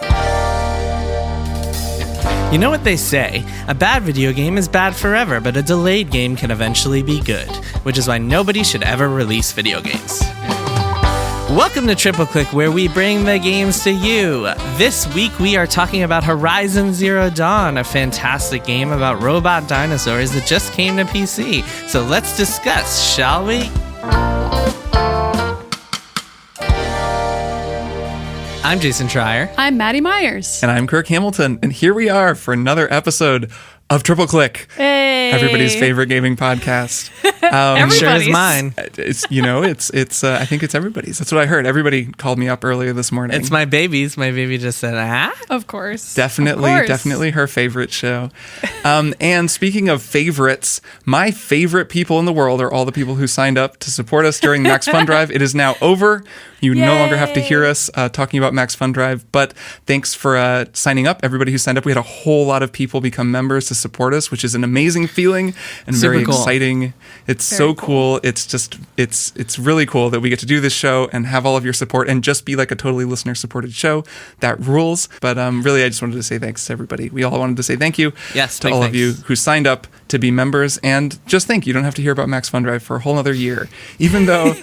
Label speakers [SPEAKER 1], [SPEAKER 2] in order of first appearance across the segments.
[SPEAKER 1] You know what they say, a bad video game is bad forever, but a delayed game can eventually be good, which is why nobody should ever release video games. Welcome to Triple Click, where we bring the games to you. This week we are talking about Horizon Zero Dawn, a fantastic game about robot dinosaurs that just came to PC. So let's discuss, shall we? I'm Jason Trier.
[SPEAKER 2] I'm Maddy Myers.
[SPEAKER 3] And I'm Kirk Hamilton. And here we are for another episode of Triple Click.
[SPEAKER 2] Hey.
[SPEAKER 3] Everybody's favorite gaming podcast.
[SPEAKER 1] I'm sure it's mine.
[SPEAKER 3] I think it's everybody's. That's what I heard. Everybody called me up earlier this morning.
[SPEAKER 1] It's my baby's. My baby just said,
[SPEAKER 2] Of course.
[SPEAKER 3] Definitely her favorite show. And speaking of favorites, my favorite people in the world are all the people who signed up to support us during Max Fun Drive. It is now over. You no longer have to hear us talking about Max Fun Drive, but thanks for signing up. Everybody who signed up, we had a whole lot of people become members to support us, which is an amazing feeling and
[SPEAKER 1] Super
[SPEAKER 3] very
[SPEAKER 1] cool.
[SPEAKER 3] exciting. It's very so cool. It's really cool that we get to do this show and have all of your support and just be like a totally listener-supported show. That rules. But really, I just wanted to say thanks to everybody. We all wanted to say thank you to all of you who signed up to be members. And just think, you don't have to hear about Max Fun Drive for a whole other year, even though...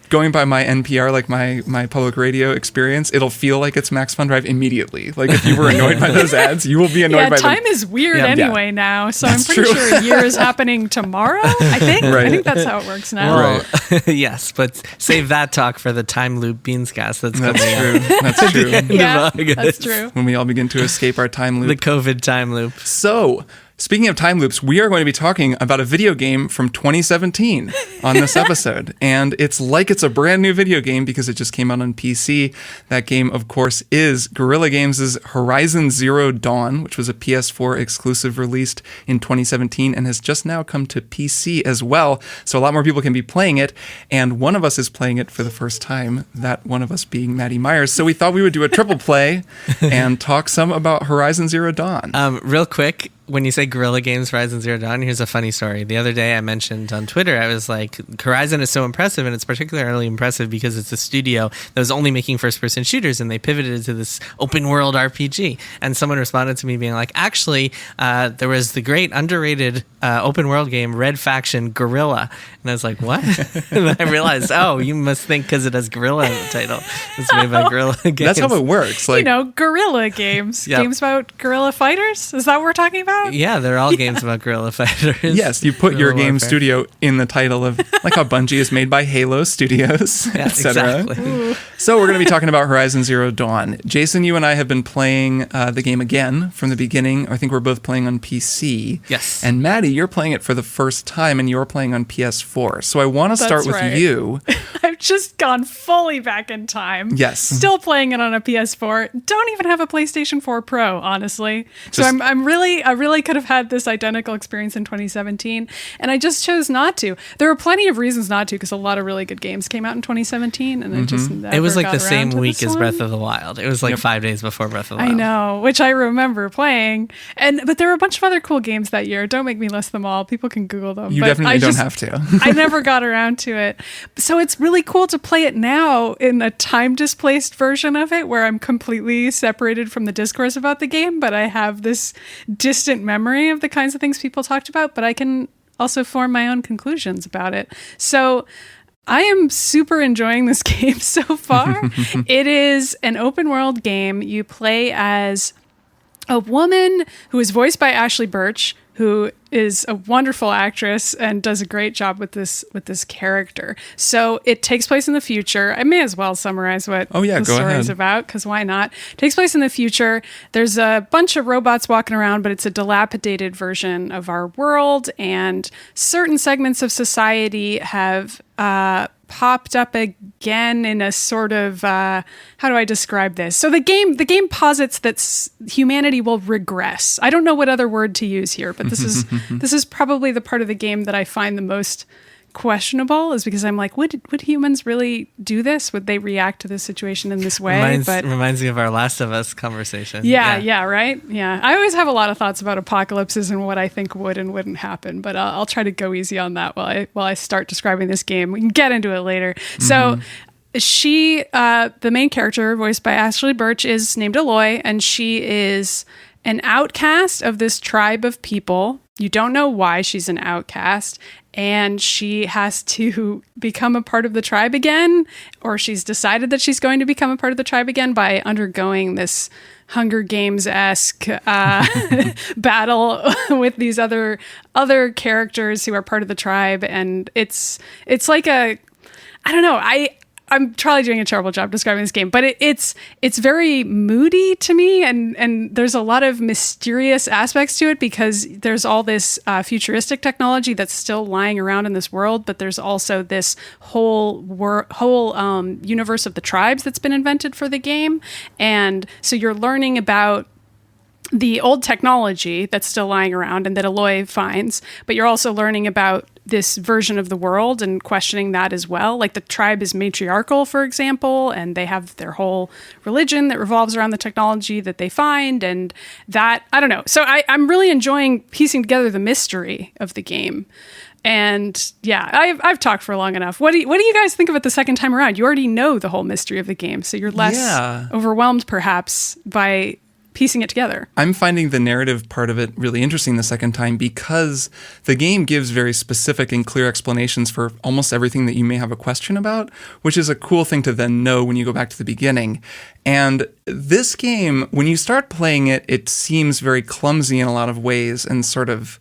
[SPEAKER 3] Going by my NPR, like my public radio experience, it'll feel like it's Max Fun Drive immediately. Like if you were annoyed by those ads, you will be annoyed by them.
[SPEAKER 2] Yeah, time is weird anyway now, so I'm pretty sure a year is happening tomorrow, I think.
[SPEAKER 3] Right.
[SPEAKER 2] I think that's how it works now.
[SPEAKER 1] Right. Yes, but save that talk for the time loop Beanscast that's coming
[SPEAKER 3] true. That's true.
[SPEAKER 2] Yeah, that's true.
[SPEAKER 3] When we all begin to escape our time loop.
[SPEAKER 1] The COVID time loop.
[SPEAKER 3] So, speaking of time loops, we are going to be talking about a video game from 2017 on this episode. And it's like it's a brand new video game because it just came out on PC. That game, of course, is Guerrilla Games' Horizon Zero Dawn, which was a PS4 exclusive released in 2017 and has just now come to PC as well. So a lot more people can be playing it. And one of us is playing it for the first time, that one of us being Maddy Myers. So we thought we would do a triple play and talk some about Horizon Zero Dawn.
[SPEAKER 1] Real quick, when you say Guerrilla Games Horizon Zero Dawn, here's a funny story. The other day I mentioned on Twitter, I was like, Horizon is so impressive, and it's particularly impressive because it's a studio that was only making first-person shooters, and they pivoted to this open-world RPG. And someone responded to me being like, actually, there was the great underrated open-world game, Red Faction Guerrilla. And I was like, what? And then I realized, you must think because it has Guerrilla in the title. It's made by Guerrilla Games.
[SPEAKER 3] That's how it works. Like,
[SPEAKER 2] Guerrilla games.
[SPEAKER 1] Yep.
[SPEAKER 2] Games about guerrilla fighters? Is that what we're talking about?
[SPEAKER 1] Yeah, they're all games about guerrilla fighters.
[SPEAKER 3] Yes, you put your game studio in the title of, like how Bungie is made by Halo Studios, etc.
[SPEAKER 1] Exactly.
[SPEAKER 3] So we're going to be talking about Horizon Zero Dawn. Jason, you and I have been playing the game again from the beginning. I think we're both playing on PC.
[SPEAKER 1] Yes.
[SPEAKER 3] And Maddy, you're playing it for the first time, and you're playing on PS4. So I want to start with you.
[SPEAKER 2] I've just gone fully back in time.
[SPEAKER 3] Yes.
[SPEAKER 2] Still playing it on a PS4. Don't even have a PlayStation 4 Pro, honestly. So I really could have had this identical experience in 2017, and I just chose not to. There were plenty of reasons not to, because a lot of really good games came out in 2017, and I just never
[SPEAKER 1] It was like
[SPEAKER 2] got
[SPEAKER 1] the same
[SPEAKER 2] around to
[SPEAKER 1] week
[SPEAKER 2] this
[SPEAKER 1] as
[SPEAKER 2] one.
[SPEAKER 1] Breath of the Wild. It was like 5 days before Breath of the Wild.
[SPEAKER 2] I know, which I remember playing. But there were a bunch of other cool games that year. Don't make me list them all. People can Google them.
[SPEAKER 3] You
[SPEAKER 2] but
[SPEAKER 3] definitely don't have to.
[SPEAKER 2] I never got around to it. So it's really cool to play it now in a time-displaced version of it, where I'm completely separated from the discourse about the game, but I have this distant memory of the kinds of things people talked about, but I can also form my own conclusions about it. So I am super enjoying this game so far. It is an open world game. You play as a woman who is voiced by Ashley Birch, who is a wonderful actress and does a great job with this character. So it takes place in the future. I may as well summarize what the story is about, because why not? It takes place in the future. There's a bunch of robots walking around, but it's a dilapidated version of our world, and certain segments of society have popped up again in a sort of how do I describe this? So the game posits that humanity will regress. I don't know what other word to use here, but this is probably the part of the game that I find the most questionable, is because I'm like, would humans really do this? Would they react to this situation in this way?
[SPEAKER 1] Reminds me of our Last of Us conversation.
[SPEAKER 2] Yeah, right? Yeah. I always have a lot of thoughts about apocalypses and what I think would and wouldn't happen, but I'll try to go easy on that while I start describing this game. We can get into it later. Mm-hmm. So she, the main character, voiced by Ashley Birch, is named Aloy, and she is an outcast of this tribe of people. You don't know why she's an outcast, and she has to become a part of the tribe again, or she's decided that she's going to become a part of the tribe again by undergoing this Hunger Games-esque battle with these other characters who are part of the tribe, and it's like I don't know. I'm probably doing a terrible job describing this game, but it's very moody to me, and there's a lot of mysterious aspects to it because there's all this futuristic technology that's still lying around in this world, but there's also this whole universe of the tribes that's been invented for the game, and so you're learning about the old technology that's still lying around and that Aloy finds, but you're also learning about this version of the world and questioning that as well. Like the tribe is matriarchal, for example, and they have their whole religion that revolves around the technology that they find, and that, I don't know. So I'm really enjoying piecing together the mystery of the game. And yeah, I've talked for long enough. What do you guys think of it the second time around? You already know the whole mystery of the game, so you're less overwhelmed perhaps by piecing it together.
[SPEAKER 3] I'm finding the narrative part of it really interesting the second time because the game gives very specific and clear explanations for almost everything that you may have a question about, which is a cool thing to then know when you go back to the beginning. And this game, when you start playing it, it seems very clumsy in a lot of ways, and sort of,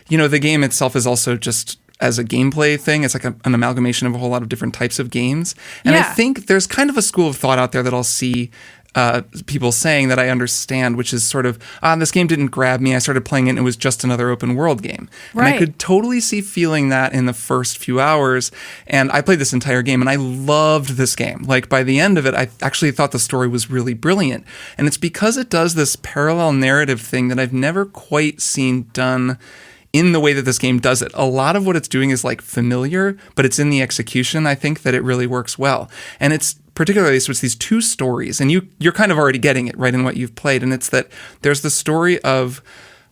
[SPEAKER 3] the game itself is also just as a gameplay thing, it's like an amalgamation of a whole lot of different types of games. And I think there's kind of a school of thought out there that I'll see people saying that I understand, which is sort of, this game didn't grab me. I started playing it and it was just another open world game. Right. And I could totally see feeling that in the first few hours. And I played this entire game and I loved this game. Like by the end of it, I actually thought the story was really brilliant. And it's because it does this parallel narrative thing that I've never quite seen done in the way that this game does it. A lot of what it's doing is like familiar, but it's in the execution, I think, that it really works well. And it's particularly, so it's these two stories, and you're kind of already getting it right in what you've played, and it's that there's the story of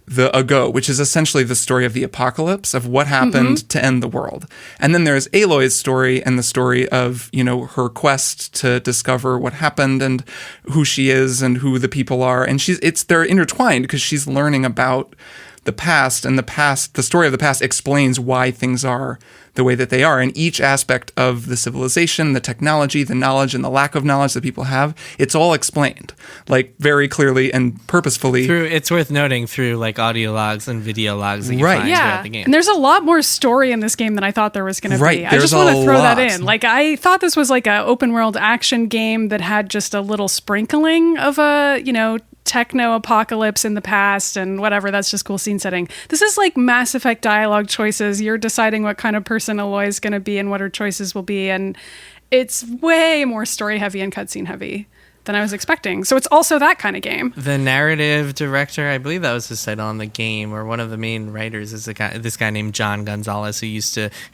[SPEAKER 3] the Ago, which is essentially the story of the apocalypse, of what happened to end the world. And then there's Aloy's story and the story of, her quest to discover what happened and who she is and who the people are. And they're intertwined because she's learning about the past, and the story of the past explains why things are the way that they are. And each aspect of the civilization, the technology, the knowledge, and the lack of knowledge that people have, it's all explained, like very clearly and purposefully.
[SPEAKER 1] It's worth noting through like audio logs and video logs that you find throughout the game.
[SPEAKER 2] And there's a lot more story in this game than I thought there was going to be. I just want to throw that in. Like I thought this was like an open world action game that had just a little sprinkling of a, techno apocalypse in the past and whatever. That's just cool scene setting. This is like Mass Effect dialogue choices. You're deciding what kind of person Aloy is going to be and what her choices will be. And it's way more story heavy and cutscene heavy than I was expecting. So it's also that kind of game.
[SPEAKER 1] The narrative director, I believe that was his title on the game, or one of the main writers, is this guy named John Gonzalez,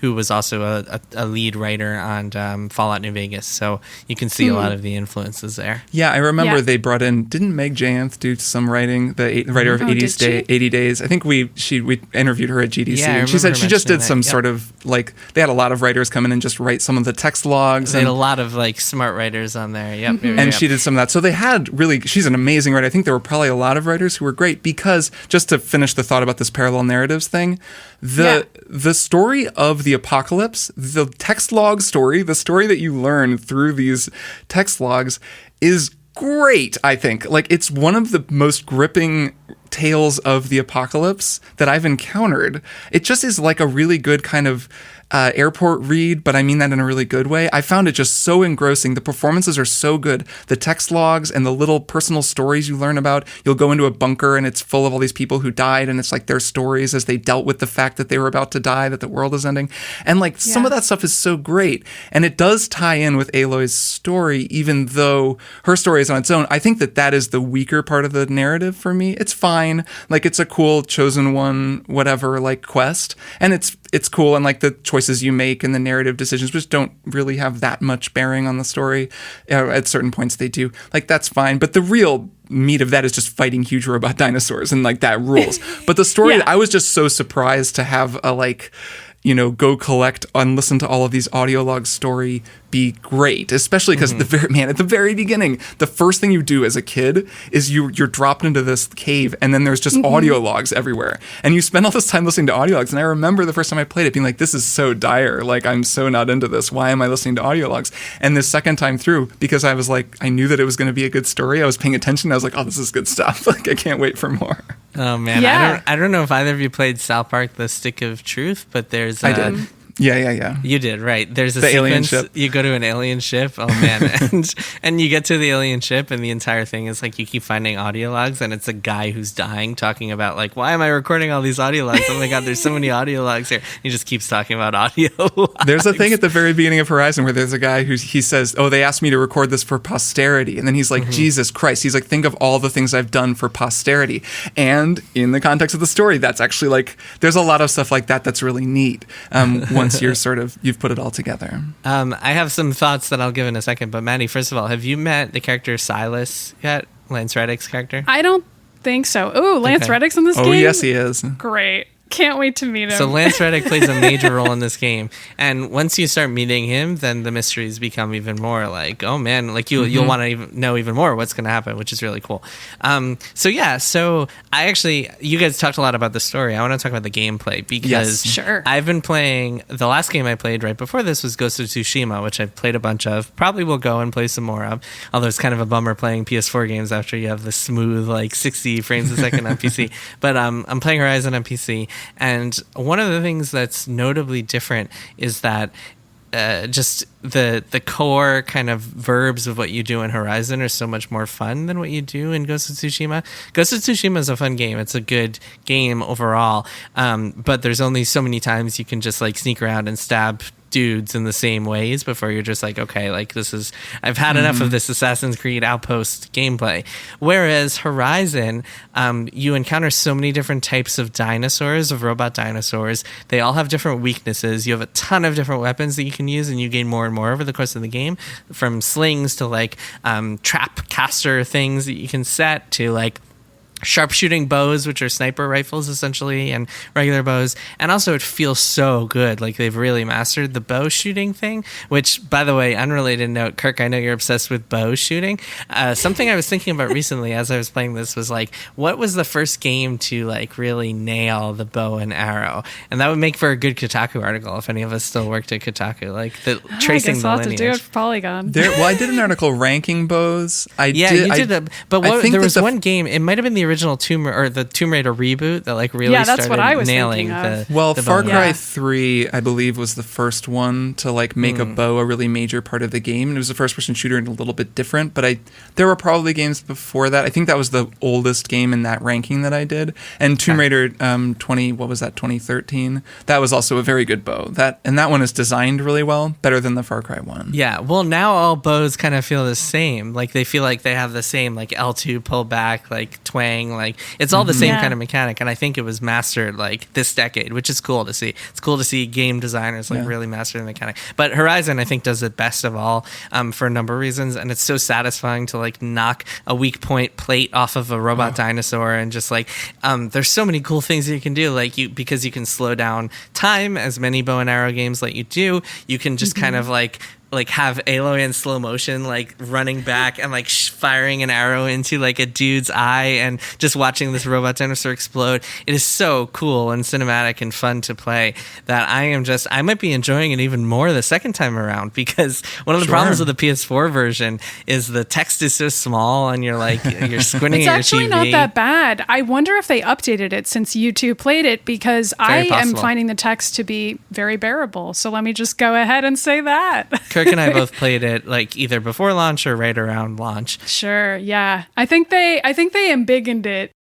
[SPEAKER 1] who was also a lead writer on Fallout New Vegas. So you can see a lot of the influences there.
[SPEAKER 3] Yeah, I remember they brought in, didn't Meg Janth do some writing, the writer of 80 Days? I think we interviewed her at GDC.
[SPEAKER 1] Yeah,
[SPEAKER 3] and she said she just did some sort of, like, they had a lot of writers come in and just write some of the text logs.
[SPEAKER 1] They had a lot of like smart writers on there. Yep.
[SPEAKER 3] And she did some of that. So they had really, she's an amazing writer. I think there were probably a lot of writers who were great because, just to finish the thought about this parallel narratives thing, the story of the apocalypse, the text log story, the story that you learn through these text logs is great, I think. Like, it's one of the most gripping tales of the apocalypse that I've encountered. It just is like a really good kind of airport read, but I mean that in a really good way. I found it just so engrossing. The performances are so good. The text logs and the little personal stories you learn about. You'll go into a bunker and it's full of all these people who died, and it's like their stories as they dealt with the fact that they were about to die, that the world is ending. And like some of that stuff is so great. And it does tie in with Aloy's story, even though her story is on its own. I think that is the weaker part of the narrative for me. It's fine. Like, it's a cool chosen one, whatever, like quest. And it's cool, and like the choices you make and the narrative decisions, which don't really have that much bearing on the story. At certain points they do. Like, that's fine. But the real meat of that is just fighting huge robot dinosaurs, and like that rules. But the story, I was just so surprised to have a like go collect and listen to all of these audio logs story be great, especially because at the very beginning, the first thing you do as a kid is you're dropped into this cave, and then there's just audio logs everywhere, and you spend all this time listening to audio logs. And I remember the first time I played it being like, this is so dire, like I'm so not into this, why am I listening to audio logs? And the second time through, because I was like, I knew that it was going to be a good story, I was paying attention, I was like, oh, this is good stuff. Like I can't wait for more.
[SPEAKER 1] Oh man,
[SPEAKER 2] Yeah.
[SPEAKER 1] I don't know if either of you played South Park: The Stick of Truth, but there's
[SPEAKER 3] I did. Yeah.
[SPEAKER 1] You did, right. There's a
[SPEAKER 3] The
[SPEAKER 1] sequence,
[SPEAKER 3] alien ship.
[SPEAKER 1] you go to an alien ship, oh man, and you get to the alien ship, and the entire thing is like you keep finding audio logs, and it's a guy who's dying talking about like, why am I recording all these audio logs? Oh my god, there's so many audio logs here. He just keeps talking about audio logs.
[SPEAKER 3] There's a thing at the very beginning of Horizon where there's a guy he says, oh, they asked me to record this for posterity. And then he's like, Jesus Christ. He's like, think of all the things I've done for posterity. And in the context of the story, that's actually like, there's a lot of stuff like that that's really neat once you're you've put it all together.
[SPEAKER 1] I have some thoughts that I'll give in a second, but Maddy, first of all, have you met the character Silas yet? Lance Reddick's character?
[SPEAKER 2] I don't think so. Oh, Lance Reddick's in this game?
[SPEAKER 3] Oh, yes, he is.
[SPEAKER 2] Great. Can't wait to meet him.
[SPEAKER 1] So Lance Reddick plays a major role in this game, and once you start meeting him, then the mysteries become even more like, oh man, like you'll want to know even more what's going to happen, which is really cool. So I actually, you guys talked a lot about the story. I want to talk about the gameplay because
[SPEAKER 2] Sure.
[SPEAKER 1] I've been playing, the last game I played right before this was Ghost of Tsushima, which I've played a bunch of. Probably will go and play some more of. Although it's kind of a bummer playing PS4 games after you have the smooth like 60 frames a second on PC. But I'm playing Horizon on PC. And one of the things that's notably different is that just the core kind of verbs of what you do in Horizon are so much more fun than what you do in Ghost of Tsushima. Ghost of Tsushima is a fun game. It's a good game overall. But there's only so many times you can just like sneak around and stab dudes in the same ways before you're just like, okay, like I've had enough of this Assassin's Creed Outpost gameplay. Whereas Horizon, you encounter so many different types of dinosaurs, of robot dinosaurs. They all have different weaknesses. You have a ton of different weapons that you can use, and you gain more and more over the course of the game, from slings to like trap caster things that you can set to like sharpshooting bows, which are sniper rifles essentially, and regular bows. And also it feels so good, like they've really mastered the bow shooting thing, which, by the way, unrelated note, Kirk, I know you're obsessed with bow shooting. Something I was thinking about recently as I was playing this was like, what was the first game to like really nail the bow and arrow? And that would make for a good Kotaku article if any of us still worked at Kotaku, like tracing the
[SPEAKER 2] I'll
[SPEAKER 1] lineage.
[SPEAKER 2] have to do it for Polygon.
[SPEAKER 3] I did an article ranking bows.
[SPEAKER 1] You did. But there was one game, it might have been the original Tomb Raider reboot that like really
[SPEAKER 2] that's
[SPEAKER 1] started
[SPEAKER 2] what I was
[SPEAKER 1] nailing
[SPEAKER 2] thinking
[SPEAKER 1] the
[SPEAKER 3] Far
[SPEAKER 1] bow.
[SPEAKER 3] Cry 3, I believe, was the first one to like make a bow a really major part of the game. And it was a first-person shooter and a little bit different, but there were probably games before that. I think that was the oldest game in that ranking that I did. And Tomb Raider 2013, that was also a very good bow. That one is designed really well, better than the Far Cry one.
[SPEAKER 1] Yeah, well, now all bows kind of feel the same. Like they feel like they have the same like L2 pull back, like twang, like it's all the same kind of mechanic. And I think it was mastered like this decade, which is cool to see. It's cool to see game designers like really master the mechanic. But Horizon, I think, does it best of all for a number of reasons. And it's so satisfying to like knock a weak point plate off of a robot dinosaur, and just like there's so many cool things that you can do. Like because you can slow down time, as many bow and arrow games let you do. You can just kind of like have Aloy in slow motion, like running back and like firing an arrow into like a dude's eye and just watching this robot dinosaur explode. It is so cool and cinematic and fun to play that I might be enjoying it even more the second time around, because one of the problems with the PS4 version is the text is so small and you're squinting
[SPEAKER 2] It's
[SPEAKER 1] at your TV.
[SPEAKER 2] actually not that bad. I wonder if they updated it since you two played it, because I am finding the text to be very bearable. So let me just go ahead and say that.
[SPEAKER 1] Kirk and I both played it like either before launch or right around launch.
[SPEAKER 2] Sure, yeah. I think they embiggened it,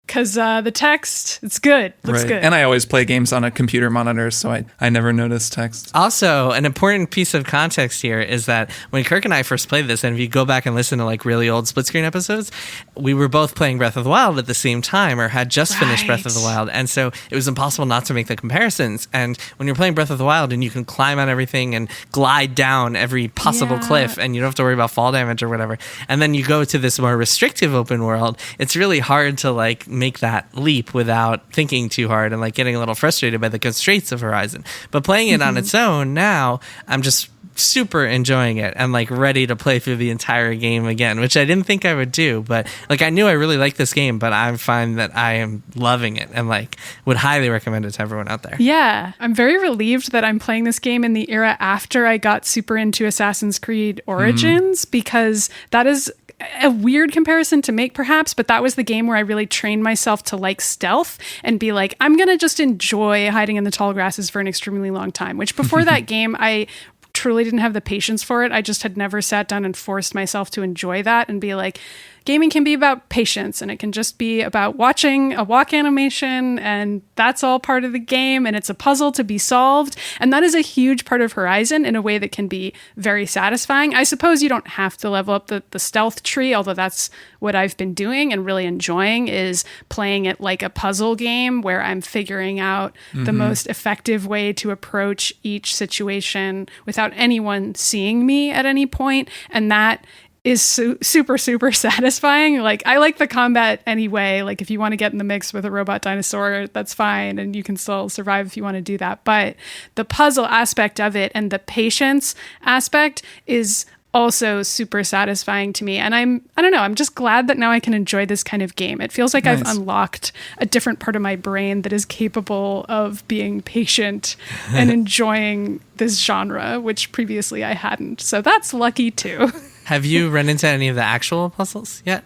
[SPEAKER 2] because the text, it's good. Looks good.
[SPEAKER 3] And I always play games on a computer monitor, so I never notice text.
[SPEAKER 1] Also, an important piece of context here is that when Kirk and I first played this, and if you go back and listen to like really old split screen episodes, we were both playing Breath of the Wild at the same time, or had just finished Breath of the Wild. And so it was impossible not to make the comparisons. And when you're playing Breath of the Wild and you can climb on everything and glide down every possible cliff, and you don't have to worry about fall damage or whatever, and then you go to this more restrictive open world, it's really hard to like make that leap without thinking too hard and like getting a little frustrated by the constraints of Horizon. But playing it on its own now, I'm just super enjoying it and like ready to play through the entire game again, which I didn't think I would do. But like I knew I really liked this game, but I find that I am loving it and like would highly recommend it to everyone out there.
[SPEAKER 2] Yeah, I'm very relieved that I'm playing this game in the era after I got super into Assassin's Creed Origins, because that is a weird comparison to make perhaps, but that was the game where I really trained myself to like stealth and be like, I'm going to just enjoy hiding in the tall grasses for an extremely long time, which before that game, I truly didn't have the patience for it. I just had never sat down and forced myself to enjoy that and be like, gaming can be about patience, and it can just be about watching a walk animation, and that's all part of the game, and it's a puzzle to be solved. And that is a huge part of Horizon in a way that can be very satisfying. I suppose you don't have to level up the stealth tree, although that's what I've been doing and really enjoying, is playing it like a puzzle game where I'm figuring out the most effective way to approach each situation without anyone seeing me at any point. And that is super, super satisfying. Like, I like the combat anyway. Like, if you want to get in the mix with a robot dinosaur, that's fine, and you can still survive if you want to do that. But the puzzle aspect of it and the patience aspect is also super satisfying to me. And I don't know, I'm just glad that now I can enjoy this kind of game. It feels like I've unlocked a different part of my brain that is capable of being patient and enjoying this genre, which previously I hadn't. So that's lucky too.
[SPEAKER 1] Have you run into any of the actual puzzles yet?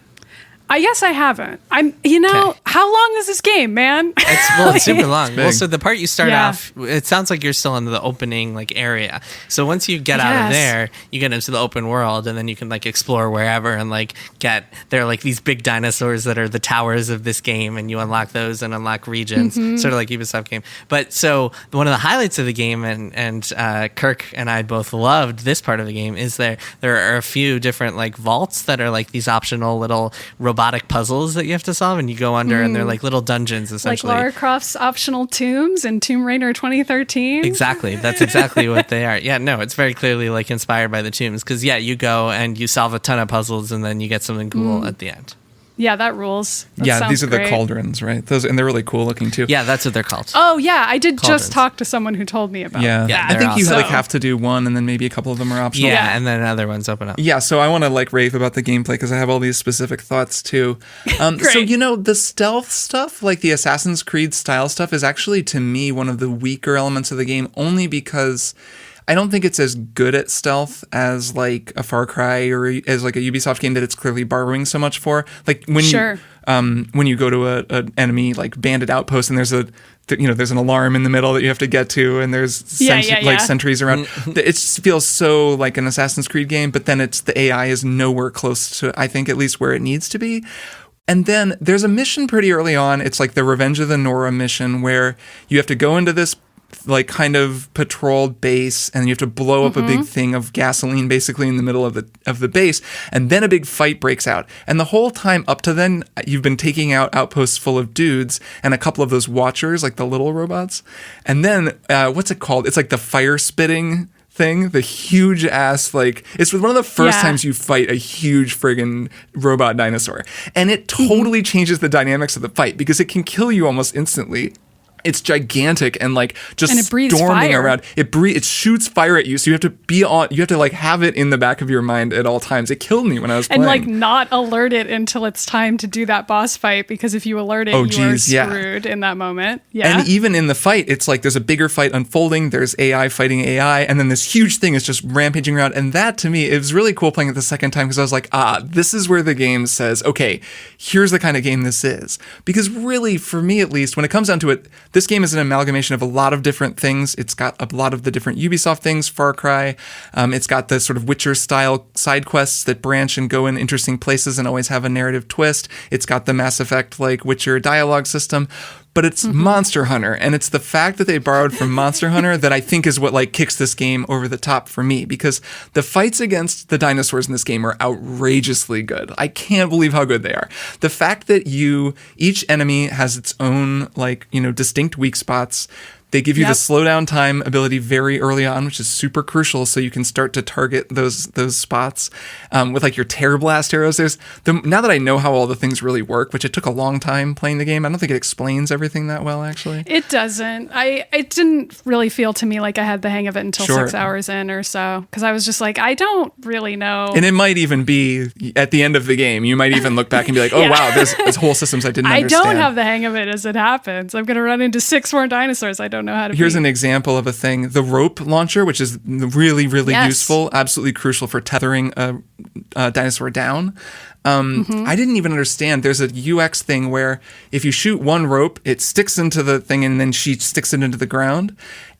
[SPEAKER 2] I guess I haven't. How long is this game, man?
[SPEAKER 1] It's super long.
[SPEAKER 3] Big.
[SPEAKER 1] Well, so the part you start off, it sounds like you're still in the opening like area. So once you get out of there, you get into the open world, and then you can like explore wherever and like there are like these big dinosaurs that are the towers of this game, and you unlock those and unlock regions, sort of like Ubisoft game. But so one of the highlights of the game, and Kirk and I both loved this part of the game, is there are a few different like vaults that are like these optional little robotic puzzles that you have to solve, and you go under and they're like little dungeons essentially.
[SPEAKER 2] Like Lara Croft's optional tombs in Tomb Raider 2013.
[SPEAKER 1] Exactly. That's exactly what they are. Yeah, no, it's very clearly like inspired by the tombs, because you go and you solve a ton of puzzles and then you get something cool at the end.
[SPEAKER 2] Yeah, that rules. That
[SPEAKER 3] these are
[SPEAKER 2] great.
[SPEAKER 3] the cauldrons, right? Those, and they're really cool looking too.
[SPEAKER 1] Yeah, that's what they're called.
[SPEAKER 2] Oh yeah, I did
[SPEAKER 1] Cauldrons.
[SPEAKER 2] just talk to someone who told me about that.
[SPEAKER 1] Yeah,
[SPEAKER 3] I think you
[SPEAKER 1] awesome.
[SPEAKER 3] like have to do one, and then maybe a couple of them are optional.
[SPEAKER 1] Yeah, and then other ones open up.
[SPEAKER 3] Yeah, so I want to like rave about the gameplay because I have all these specific thoughts too. So the stealth stuff, like the Assassin's Creed style stuff, is actually to me one of the weaker elements of the game, only because I don't think it's as good at stealth as like a Far Cry or as like a Ubisoft game that it's clearly borrowing so much for. Like when you go to an enemy like bandit outpost, and there's an alarm in the middle that you have to get to, and there's sentries around. It feels so like an Assassin's Creed game, but then the AI is nowhere close to, I think, at least where it needs to be. And then there's a mission pretty early on. It's like the Revenge of the Nora mission, where you have to go into this like kind of patrolled base, and you have to blow up a big thing of gasoline basically in the middle of the base, and then a big fight breaks out. And the whole time up to then, you've been taking out outposts full of dudes and a couple of those watchers, like the little robots. And then what's it called? It's like the fire spitting thing, the huge ass, like it's one of the first times you fight a huge friggin' robot dinosaur, and it totally changes the dynamics of the fight because it can kill you almost instantly. It's gigantic and like just
[SPEAKER 2] and it breathes
[SPEAKER 3] storming
[SPEAKER 2] fire.
[SPEAKER 3] around. It shoots fire at you, so you have to like have it in the back of your mind at all times. It killed me when I was playing.
[SPEAKER 2] And like not alert it until it's time to do that boss fight, because if you alert it, you are screwed in that moment. Yeah.
[SPEAKER 3] And even in the fight, it's like there's a bigger fight unfolding. There's AI fighting AI, and then this huge thing is just rampaging around. And that to me, it was really cool playing it the second time, because I was like, this is where the game says, okay, here's the kind of game this is. Because really, for me at least, when it comes down to it, this game is an amalgamation of a lot of different things. It's got a lot of the different Ubisoft things, Far Cry. It's got the sort of Witcher-style side quests that branch and go in interesting places and always have a narrative twist. It's got the Mass Effect, like, Witcher dialogue system. But it's Monster Hunter, and it's the fact that they borrowed from Monster Hunter that I think is what like kicks this game over the top for me, because the fights against the dinosaurs in this game are outrageously good. I can't believe how good they are. The fact that each enemy has its own like, distinct weak spots. They give you the slowdown time ability very early on, which is super crucial, so you can start to target those spots with like your Terror Blast arrows. Now that I know how all the things really work, which it took a long time playing the game, I don't think it explains everything that well, actually.
[SPEAKER 2] It doesn't. It didn't really feel to me like I had the hang of it until 6 hours in or so, because I was just like, I don't really know.
[SPEAKER 3] And it might even be at the end of the game. You might even look back and be like, oh, wow, there's whole systems I didn't understand.
[SPEAKER 2] I don't have the hang of it as it happens. I'm going to run into 6 more dinosaurs I don't know how to
[SPEAKER 3] Here's an example of a thing. The rope launcher, which is really, really useful, absolutely crucial for tethering a dinosaur down. I didn't even understand. There's a UX thing where if you shoot one rope, it sticks into the thing and then she sticks it into the ground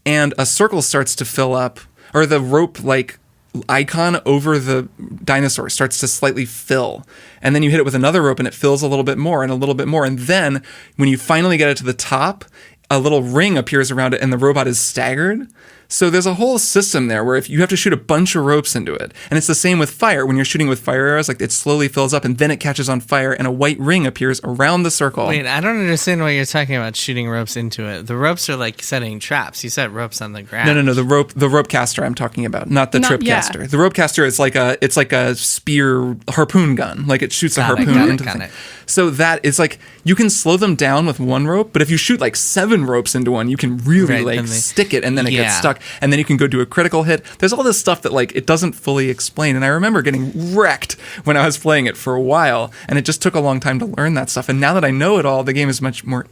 [SPEAKER 3] and a circle starts to fill up, or the rope like icon over the dinosaur starts to slightly fill, and then you hit it with another rope and it fills a little bit more and a little bit more, and then when you finally get it to the top, a little ring appears around it and the robot is staggered. So there's a whole system there where if you have to shoot a bunch of ropes into it, and it's the same with fire. When you're shooting with fire arrows, like it slowly fills up and then it catches on fire and a white ring appears around the circle.
[SPEAKER 1] Wait, I don't understand why you're talking about shooting ropes into it. The ropes are like setting traps. You set ropes on the ground.
[SPEAKER 3] No. The rope caster I'm talking about, not the trip caster. The rope caster is like a spear harpoon gun. Like it shoots a harpoon into the thing. So that is like you can slow them down with one rope, but if you shoot like 7 ropes into one, you can really stick it and then it gets stuck. And then you can go do a critical hit. There's all this stuff that like it doesn't fully explain. And I remember getting wrecked when I was playing it for a while, and it just took a long time to learn that stuff. And now that I know it all, the game is much more,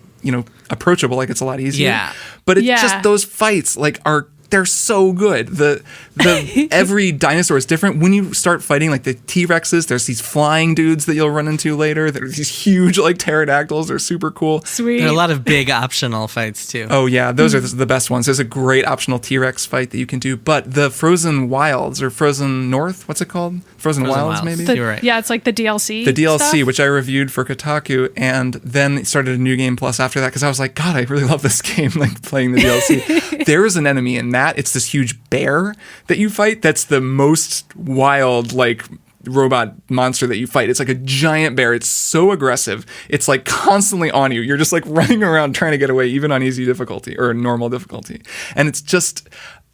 [SPEAKER 3] approachable. Like it's a lot easier.
[SPEAKER 1] Yeah.
[SPEAKER 3] But it's just those fights like they're so good. The every dinosaur is different. When you start fighting like the T-Rexes, there's these flying dudes that you'll run into later. There's these huge like pterodactyls. They're super cool.
[SPEAKER 2] Sweet.
[SPEAKER 1] There are a lot of big optional fights too.
[SPEAKER 3] Oh yeah, those are the best ones. There's a great optional T-Rex fight that you can do. But the Frozen Wilds or Frozen North, what's it called? Frozen Wilds maybe?
[SPEAKER 1] You're right.
[SPEAKER 2] Yeah, it's like the DLC.
[SPEAKER 3] The DLC,
[SPEAKER 2] stuff?
[SPEAKER 3] which I reviewed for Kotaku, and then started a New Game Plus after that because I was like, God, I really love this game, like playing the DLC. There is an enemy in that. It's this huge bear that you fight. That's the most wild, like, robot monster that you fight. It's like a giant bear. It's so aggressive. It's like constantly on you. You're just like running around trying to get away, even on easy difficulty or normal difficulty. And it's just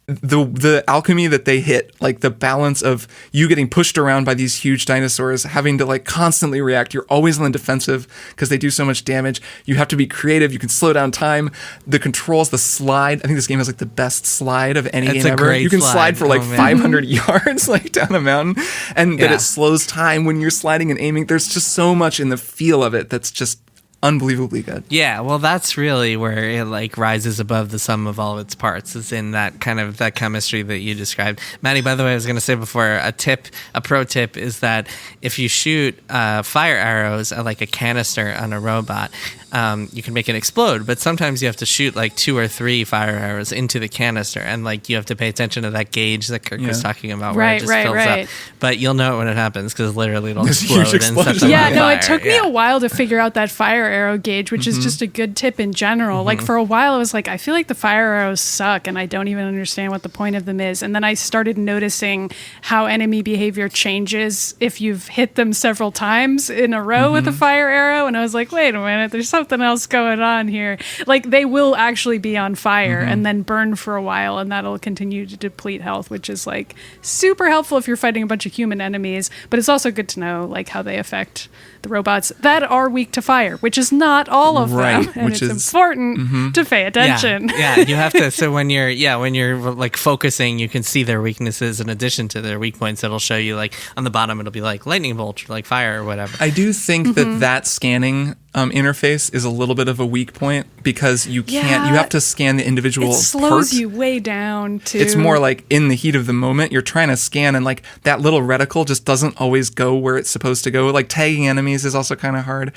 [SPEAKER 3] the alchemy that they hit, like the balance of you getting pushed around by these huge dinosaurs, having to like constantly react. You're always on the defensive because they do so much damage. You have to be creative. You can slow down time. The controls, the slide. I think this game has like the best slide of any game ever. You can slide for like 500 yards like down a mountain, and that it slows time when you're sliding and aiming. There's just so much in the feel of it that's just unbelievably good.
[SPEAKER 1] Yeah, well, that's really where it like rises above the sum of all of its parts. Is in that kind of that chemistry that you described, Maddy. By the way, I was going to say before, a pro tip is that if you shoot fire arrows at like a canister on a robot, you can make it explode. But sometimes you have to shoot like 2 or 3 fire arrows into the canister, and like you have to pay attention to that gauge that Kirk was talking about, where it just fills up. But you'll know it when it happens because literally it'll explode and set them on fire.
[SPEAKER 2] It took me a while to figure out that fire arrow gauge, which is just a good tip in general. Like for a while I was like, I feel like the fire arrows suck and I don't even understand what the point of them is. And then I started noticing how enemy behavior changes if you've hit them several times in a row with a fire arrow. And I was like, wait a minute, there's something else going on here. Like they will actually be on fire and then burn for a while, and that'll continue to deplete health, which is like super helpful if you're fighting a bunch of human enemies. But it's also good to know like how they affect the robots that are weak to fire, which is not all of them, and which it's important to pay attention.
[SPEAKER 1] Yeah, you have to. So when you're like focusing, you can see their weaknesses in addition to their weak points. It'll show you like on the bottom, it'll be like lightning bolt or like fire or whatever.
[SPEAKER 3] I do think that scanning interface is a little bit of a weak point because you can't. You have to scan the individual.
[SPEAKER 2] It slows you way down too.
[SPEAKER 3] It's more like in the heat of the moment, you're trying to scan, and like that little reticle just doesn't always go where it's supposed to go. Like tagging enemies is also kind of hard.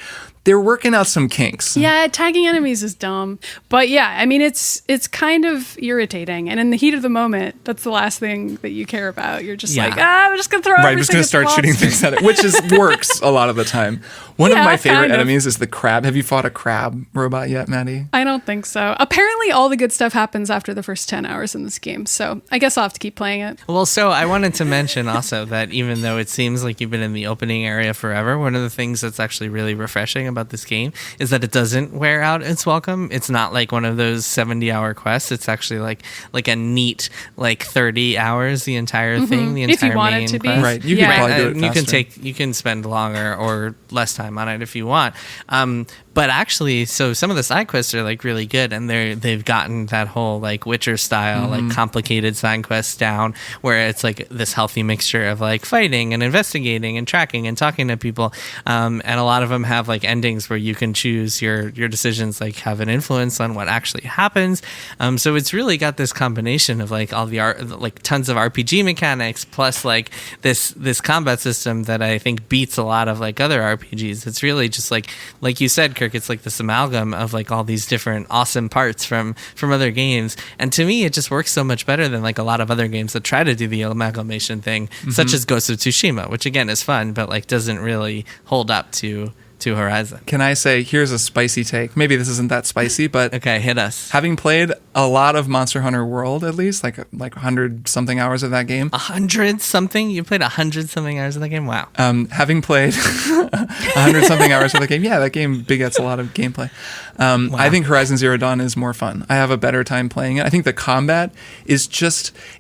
[SPEAKER 3] They're working out some kinks.
[SPEAKER 2] Yeah, tagging enemies is dumb. But yeah, I mean, it's kind of irritating. And in the heat of the moment, that's the last thing that you care about. You're just like, I'm just going to throw everything.
[SPEAKER 3] I'm just going to start shooting things at it, which works a lot of the time. One of my favorite enemies is the the crab. Have you fought a crab robot yet, Maddy?
[SPEAKER 2] I don't think so. Apparently, all the good stuff happens after the first 10 hours in this game. So I guess I'll have to keep playing it.
[SPEAKER 1] Well, so I wanted to mention also that even though it seems like you've been in the opening area forever, one of the things that's actually really refreshing about this game is that it doesn't wear out its welcome. It's not like one of those 70-hour quests. It's actually like a neat 30 hours, the entire thing, the entire
[SPEAKER 2] If you want it
[SPEAKER 1] main
[SPEAKER 2] to be.
[SPEAKER 1] quest.
[SPEAKER 3] Right. You can probably do it
[SPEAKER 1] You can spend longer or less time on it if you want. But actually, so some of the side quests are really good, and they've gotten that whole Witcher style complicated side quests down, where it's this healthy mixture of fighting and investigating and tracking and talking to people, and a lot of them have endings where you can choose your decisions have an influence on what actually happens. So it's really got this combination of all the tons of RPG mechanics plus this combat system that I think beats a lot of other RPGs. It's really just like you said, Kirk. It's this amalgam of all these different awesome parts from other games, and to me it just works so much better than a lot of other games that try to do the amalgamation thing, such as Ghost of Tsushima, which again is fun but doesn't really hold up to Horizon.
[SPEAKER 3] Can I say, here's a spicy take. Maybe this isn't that spicy, but
[SPEAKER 1] Okay, hit us.
[SPEAKER 3] having played a lot of Monster Hunter World, at least, 100-something hours of that game.
[SPEAKER 1] 100-something? You played 100-something hours of that game? Wow.
[SPEAKER 3] Having played 100-something hours of the game, yeah, that game begets a lot of gameplay. I think Horizon Zero Dawn is more fun. I have a better time playing it. I think the combat is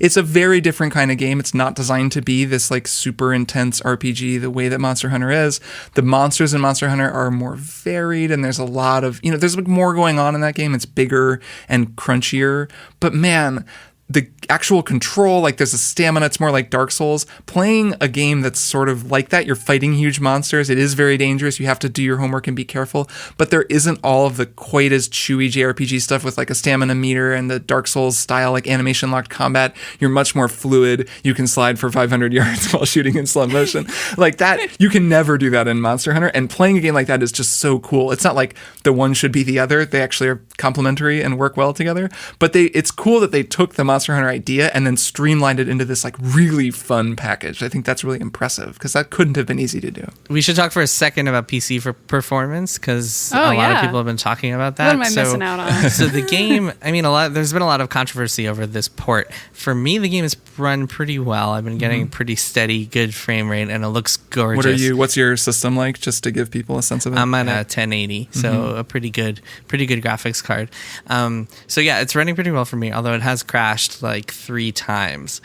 [SPEAKER 3] it's a very different kind of game. It's not designed to be this super intense RPG the way that Monster Hunter is. The monsters in Monster Hunter are more varied, and there's a lot of, there's more going on in that game. It's bigger and crunchier, but man, the actual control, there's a stamina, it's more like Dark Souls. Playing a game that's sort of like that, you're fighting huge monsters, it is very dangerous, you have to do your homework and be careful, but there isn't all of the quite as chewy JRPG stuff with a stamina meter and the Dark Souls style animation locked combat. You're much more fluid, you can slide for 500 yards while shooting in slow motion. That, you can never do that in Monster Hunter, and playing a game like that is just so cool. It's not the one should be the other, they actually are complementary and work well together, but it's cool that they took the Monster Hunter idea and then streamlined it into this really fun package. I think that's really impressive because that couldn't have been easy to do.
[SPEAKER 1] We should talk for a second about PC for performance because a lot of people have been talking about that.
[SPEAKER 2] What am I missing out on?
[SPEAKER 1] So the game, there's been a lot of controversy over this port. For me, the game has run pretty well. I've been getting pretty steady, good frame rate, and it looks gorgeous.
[SPEAKER 3] What's your system like, just to give people a sense of it?
[SPEAKER 1] I'm on a 1080, so a pretty good graphics card. So yeah, it's running pretty well for me, although it has crashed 3 times.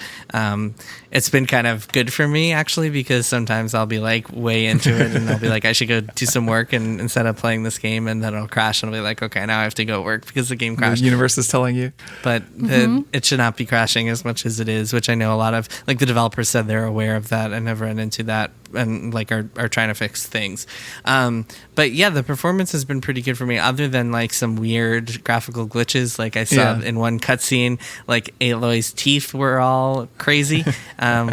[SPEAKER 1] It's been kind of good for me actually, because sometimes I'll be way into it and I'll be I should go do some work, and instead of playing this game, and then it'll crash and I'll be okay, now I have to go work because the game crashed.
[SPEAKER 3] The universe is telling you.
[SPEAKER 1] But it should not be crashing as much as it is, which I know a lot of the developers said they're aware of that and have run into that and are trying to fix things. But yeah, the performance has been pretty good for me, other than some weird graphical glitches. I saw in one cutscene, Aloy's teeth were all crazy,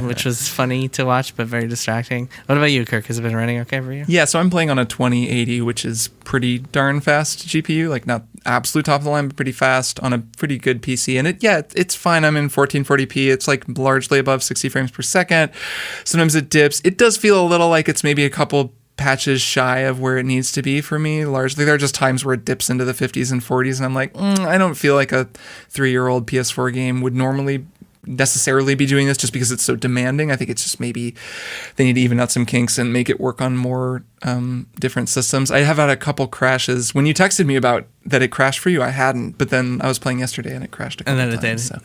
[SPEAKER 1] which was funny to watch, but very distracting. What about you, Kirk? Has it been running okay for you?
[SPEAKER 3] Yeah, so I'm playing on a 2080, which is pretty darn fast GPU, not absolute top of the line, but pretty fast on a pretty good PC. And it's fine. I'm in 1440p. It's largely above 60 frames per second. Sometimes it dips. It does feel a little like it's maybe a couple patches shy of where it needs to be for me. Largely, there are just times where it dips into the 50s and 40s, and I'm I don't feel like a 3-year-old PS4 game would normally necessarily be doing this, just because it's so demanding. I think it's just maybe they need to even out some kinks and make it work on more different systems. I have had a couple crashes. When you texted me about that it crashed for you, I hadn't, but then I was playing yesterday and it crashed a couple times. And then it did. So.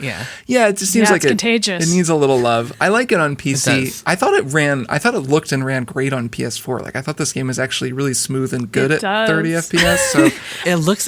[SPEAKER 3] Yeah, it just seems like
[SPEAKER 2] it's contagious.
[SPEAKER 3] It needs a little love. I like it on PC.
[SPEAKER 1] It
[SPEAKER 3] I thought it looked and ran great on PS4. I thought this game was actually really smooth and good at 30 FPS. So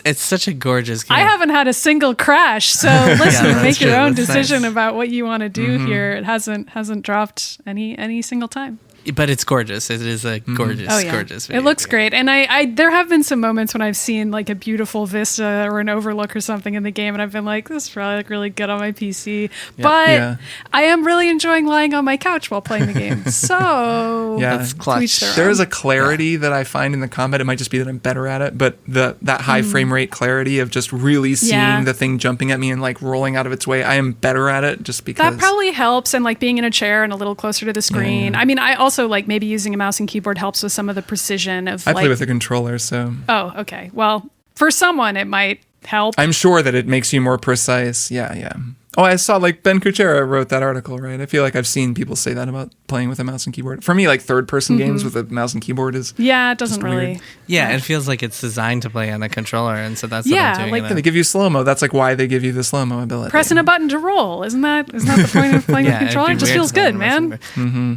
[SPEAKER 1] it's such a gorgeous game.
[SPEAKER 2] I haven't had a single crash, so listen, make your own decision
[SPEAKER 1] nice.
[SPEAKER 2] About what you want to do here. It hasn't dropped any single time.
[SPEAKER 1] But it's gorgeous. It is a gorgeous, gorgeous video
[SPEAKER 2] It looks
[SPEAKER 1] game.
[SPEAKER 2] great. And I there have been some moments when I've seen a beautiful vista or an overlook or something in the game, and I've been this is probably really good on my PC. But I am really enjoying lying on my couch while playing the game. So
[SPEAKER 1] that's clutch.
[SPEAKER 3] There is a clarity that I find in the combat. It might just be that I'm better at it, but that high frame rate clarity of just really seeing the thing jumping at me and rolling out of its way, I am better at it just because.
[SPEAKER 2] That probably helps, and being in a chair and a little closer to the screen. I mean, I also also like maybe using a mouse and keyboard helps with some of the precision of
[SPEAKER 3] I play with a controller, so.
[SPEAKER 2] Oh, okay. Well, for someone it might help.
[SPEAKER 3] I'm sure that it makes you more precise. Yeah. Oh, I saw like Ben Kuchera wrote that article, right? I feel like I've seen people say that about playing with a mouse and keyboard. For me, like third-person games with a mouse and keyboard is
[SPEAKER 2] it doesn't really.
[SPEAKER 3] weird.
[SPEAKER 1] Yeah, it feels like it's designed to play on a controller, and so that's what I'm doing.
[SPEAKER 2] like
[SPEAKER 1] then.
[SPEAKER 3] They give you slow-mo. That's like why they give you the slow-mo ability.
[SPEAKER 2] Pressing a button to roll. Isn't that the point of playing with a controller? It just feels good, man.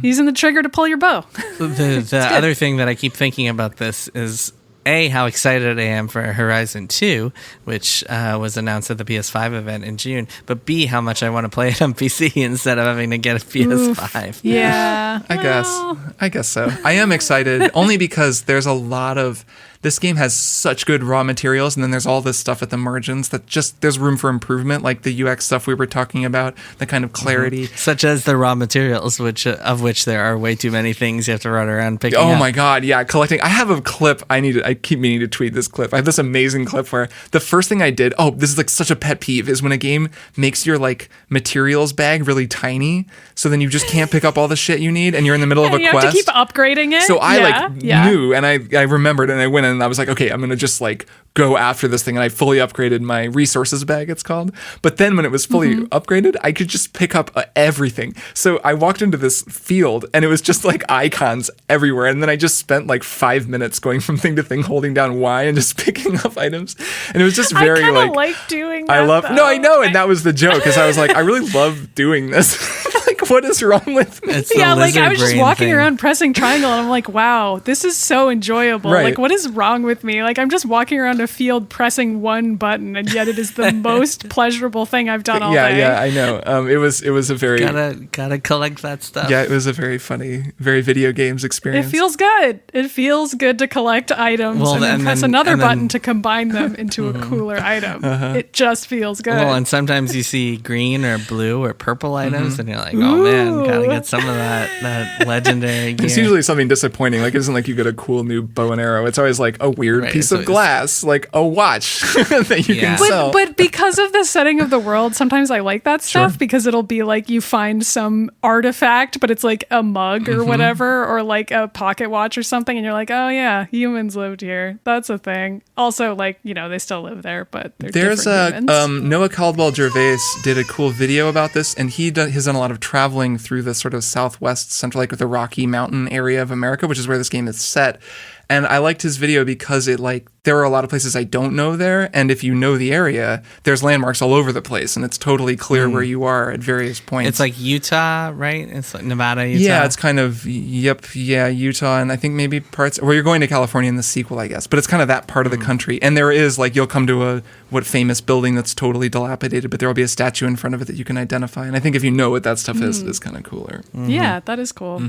[SPEAKER 2] Using the trigger to pull your bow.
[SPEAKER 1] The other thing that I keep thinking about this is A, how excited I am for Horizon 2, which was announced at the PS5 event in June, but B, how much I want to play it on PC instead of having to get a PS5.
[SPEAKER 2] Yeah.
[SPEAKER 3] I guess so. I am excited only because there's a lot of this game has such good raw materials, and then there's all this stuff at the margins that just there's room for improvement, like the UX stuff we were talking about, the kind of clarity.
[SPEAKER 1] Such as the raw materials, of which there are way too many things you have to run around picking up.
[SPEAKER 3] Oh my god, yeah, collecting. I have a clip I keep meaning to tweet this clip. I have this amazing clip where the first thing I did, this is like such a pet peeve, is when a game makes your like materials bag really tiny, so then you just can't pick up all the shit you need, and you're in the middle of a
[SPEAKER 2] you
[SPEAKER 3] quest.
[SPEAKER 2] have to keep upgrading it.
[SPEAKER 3] So I knew, and I remembered, and I went in and I was like, okay, I'm gonna just like go after this thing, and I fully upgraded my resources bag, it's called. But then when it was fully upgraded, I could just pick up everything. So I walked into this field, and it was just like icons everywhere, and then I just spent like 5 minutes going from thing to thing, holding down Y and just picking up items, and it was just very
[SPEAKER 2] I
[SPEAKER 3] like
[SPEAKER 2] doing that.
[SPEAKER 3] I know, and that was the joke, because I was like, I really love doing this. What is wrong with me?
[SPEAKER 1] It's
[SPEAKER 2] I was just walking
[SPEAKER 1] thing.
[SPEAKER 2] around pressing triangle, and I'm like, wow, this is so enjoyable.
[SPEAKER 3] Right.
[SPEAKER 2] Like, what is wrong with me? Like, I'm just walking around a field pressing one button, and yet it is the most pleasurable thing I've done all day.
[SPEAKER 3] Yeah, I know. It was a very
[SPEAKER 1] gotta collect that stuff.
[SPEAKER 3] Yeah, it was a very funny, very video games experience.
[SPEAKER 2] It feels good. It feels good to collect items and then press another button to combine them into a cooler item. It just feels good.
[SPEAKER 1] Well, and sometimes you see green or blue or purple items, and you're like, oh man, gotta get some of that legendary gear.
[SPEAKER 3] It's usually something disappointing. Like, it isn't like you get a cool new bow and arrow. It's always like a weird piece of glass, like a watch that you can sell.
[SPEAKER 2] But because of the setting of the world, sometimes I like that stuff because it'll be like you find some artifact, but it's like a mug or whatever, or like a pocket watch or something, and you're like, oh yeah, humans lived here. That's a thing. Also, like, they still live there, but
[SPEAKER 3] there's Noah Caldwell Gervais did a cool video about this, and he's done a lot of traveling through the sort of southwest central, like the Rocky Mountain area of America, which is where this game is set. And I liked his video because there are a lot of places I don't know there. And if you know the area, there's landmarks all over the place. And it's totally clear where you are at various points.
[SPEAKER 1] It's like Utah, right? It's like Nevada, Utah.
[SPEAKER 3] Yeah, it's kind of, Utah. And I think maybe parts where you're going to California in the sequel, I guess. But it's kind of that part of the country. And there is, like, you'll come to what famous building that's totally dilapidated, but there will be a statue in front of it that you can identify. And I think if you know what that stuff is, it's kind of cooler.
[SPEAKER 2] Yeah, that is cool.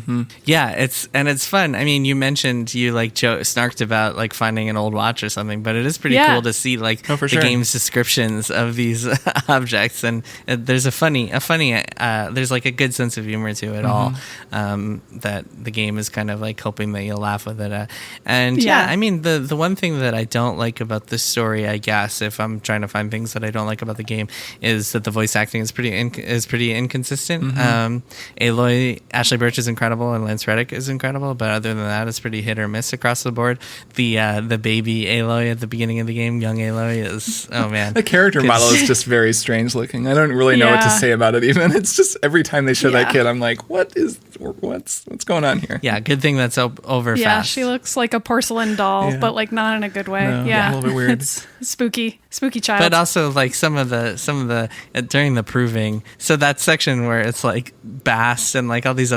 [SPEAKER 1] Yeah, it's fun. I mean, you mentioned you like snarked about like finding an old watch or something, but it is pretty cool to see like the game's descriptions of these objects, and there's there's like a good sense of humor to it all, that the game is kind of like hoping that you'll laugh with it. And I mean, the one thing that I don't like about this story, I guess, if I'm trying to find things that I don't like about the game, is that the voice acting is pretty inconsistent. Ashley Birch is incredible, and Lance Reddick is incredible, but other than that, it's pretty hit or miss across the board. The baby Aloy at the beginning of the game, young Aloy, is, oh man.
[SPEAKER 3] The character model is just very strange looking. I don't really know what to say about it even. It's just every time they show that kid, I'm like, what's going on here?
[SPEAKER 1] Yeah, good thing that's over fast.
[SPEAKER 2] Yeah, she looks like a porcelain doll, but like not in a good way.
[SPEAKER 3] No, a little bit weird.
[SPEAKER 2] It's spooky child.
[SPEAKER 1] But also like some of the during the proving, so that section where it's like Bast and like all these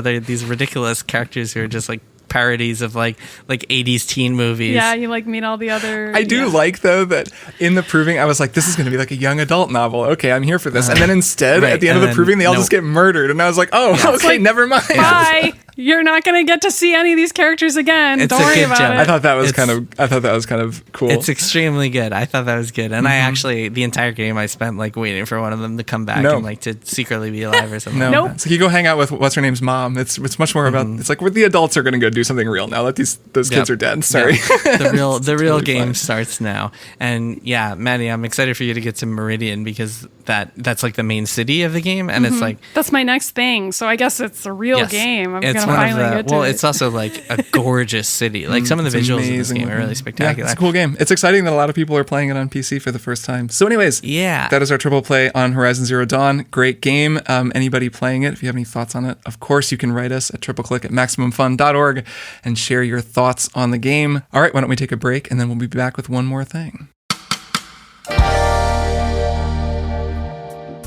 [SPEAKER 1] ridiculous characters who are just like parodies of like 80s teen movies.
[SPEAKER 2] Yeah, you like meet all the other...
[SPEAKER 3] I do like, though, that in the proving, I was like, this is going to be like a young adult novel. Okay, I'm here for this. And then instead, at the end of the proving, they all just get murdered. And I was like, okay, never mind.
[SPEAKER 2] Bye. You're not going to get to see any of these characters again. Don't worry about it.
[SPEAKER 3] I thought that was kind of cool.
[SPEAKER 1] It's extremely good. I thought that was good. And I actually, the entire game, I spent like waiting for one of them to come back and like to secretly be alive or something.
[SPEAKER 2] Nope.
[SPEAKER 3] It's like you go hang out with what's her name's mom. It's much more about, it's like where the adults are going to go do something real now that those kids are dead. Sorry.
[SPEAKER 1] The real game starts now. And yeah, Maddy, I'm excited for you to get to Meridian because that's like the main city of the game. And it's like,
[SPEAKER 2] that's my next thing. So I guess it's a real game. I'm going
[SPEAKER 1] it's also like a gorgeous city. Like some of the visuals in this game are really spectacular.
[SPEAKER 3] Yeah, it's a cool game. It's exciting that a lot of people are playing it on PC for the first time. So anyways, that is our triple play on Horizon Zero Dawn. Great game. Anybody playing it, if you have any thoughts on it, of course you can write us at tripleclick@maximumfun.org and share your thoughts on the game. All right, why don't we take a break and then we'll be back with one more thing.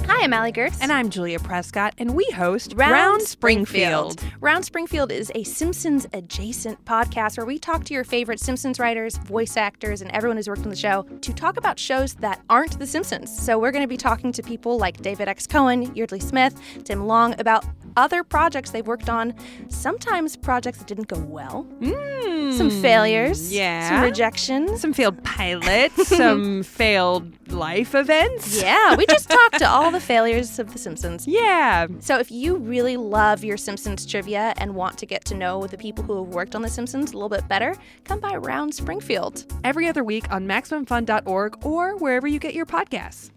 [SPEAKER 4] Hi, I'm Allie Gertz.
[SPEAKER 5] And I'm Julia Prescott, and we host
[SPEAKER 4] Round Springfield. Round Springfield is a Simpsons-adjacent podcast where we talk to your favorite Simpsons writers, voice actors, and everyone who's worked on the show to talk about shows that aren't The Simpsons. So we're going to be talking to people like David X. Cohen, Yeardley Smith, Tim Long about other projects they've worked on, sometimes projects that didn't go well, some failures, some rejections,
[SPEAKER 5] some failed pilots, some failed life events.
[SPEAKER 4] Yeah, we just talked to all the failures of The Simpsons.
[SPEAKER 5] Yeah.
[SPEAKER 4] So if you really love your Simpsons trivia and want to get to know the people who have worked on The Simpsons a little bit better, come by Round Springfield.
[SPEAKER 5] Every other week on MaximumFun.org or wherever you get your podcasts.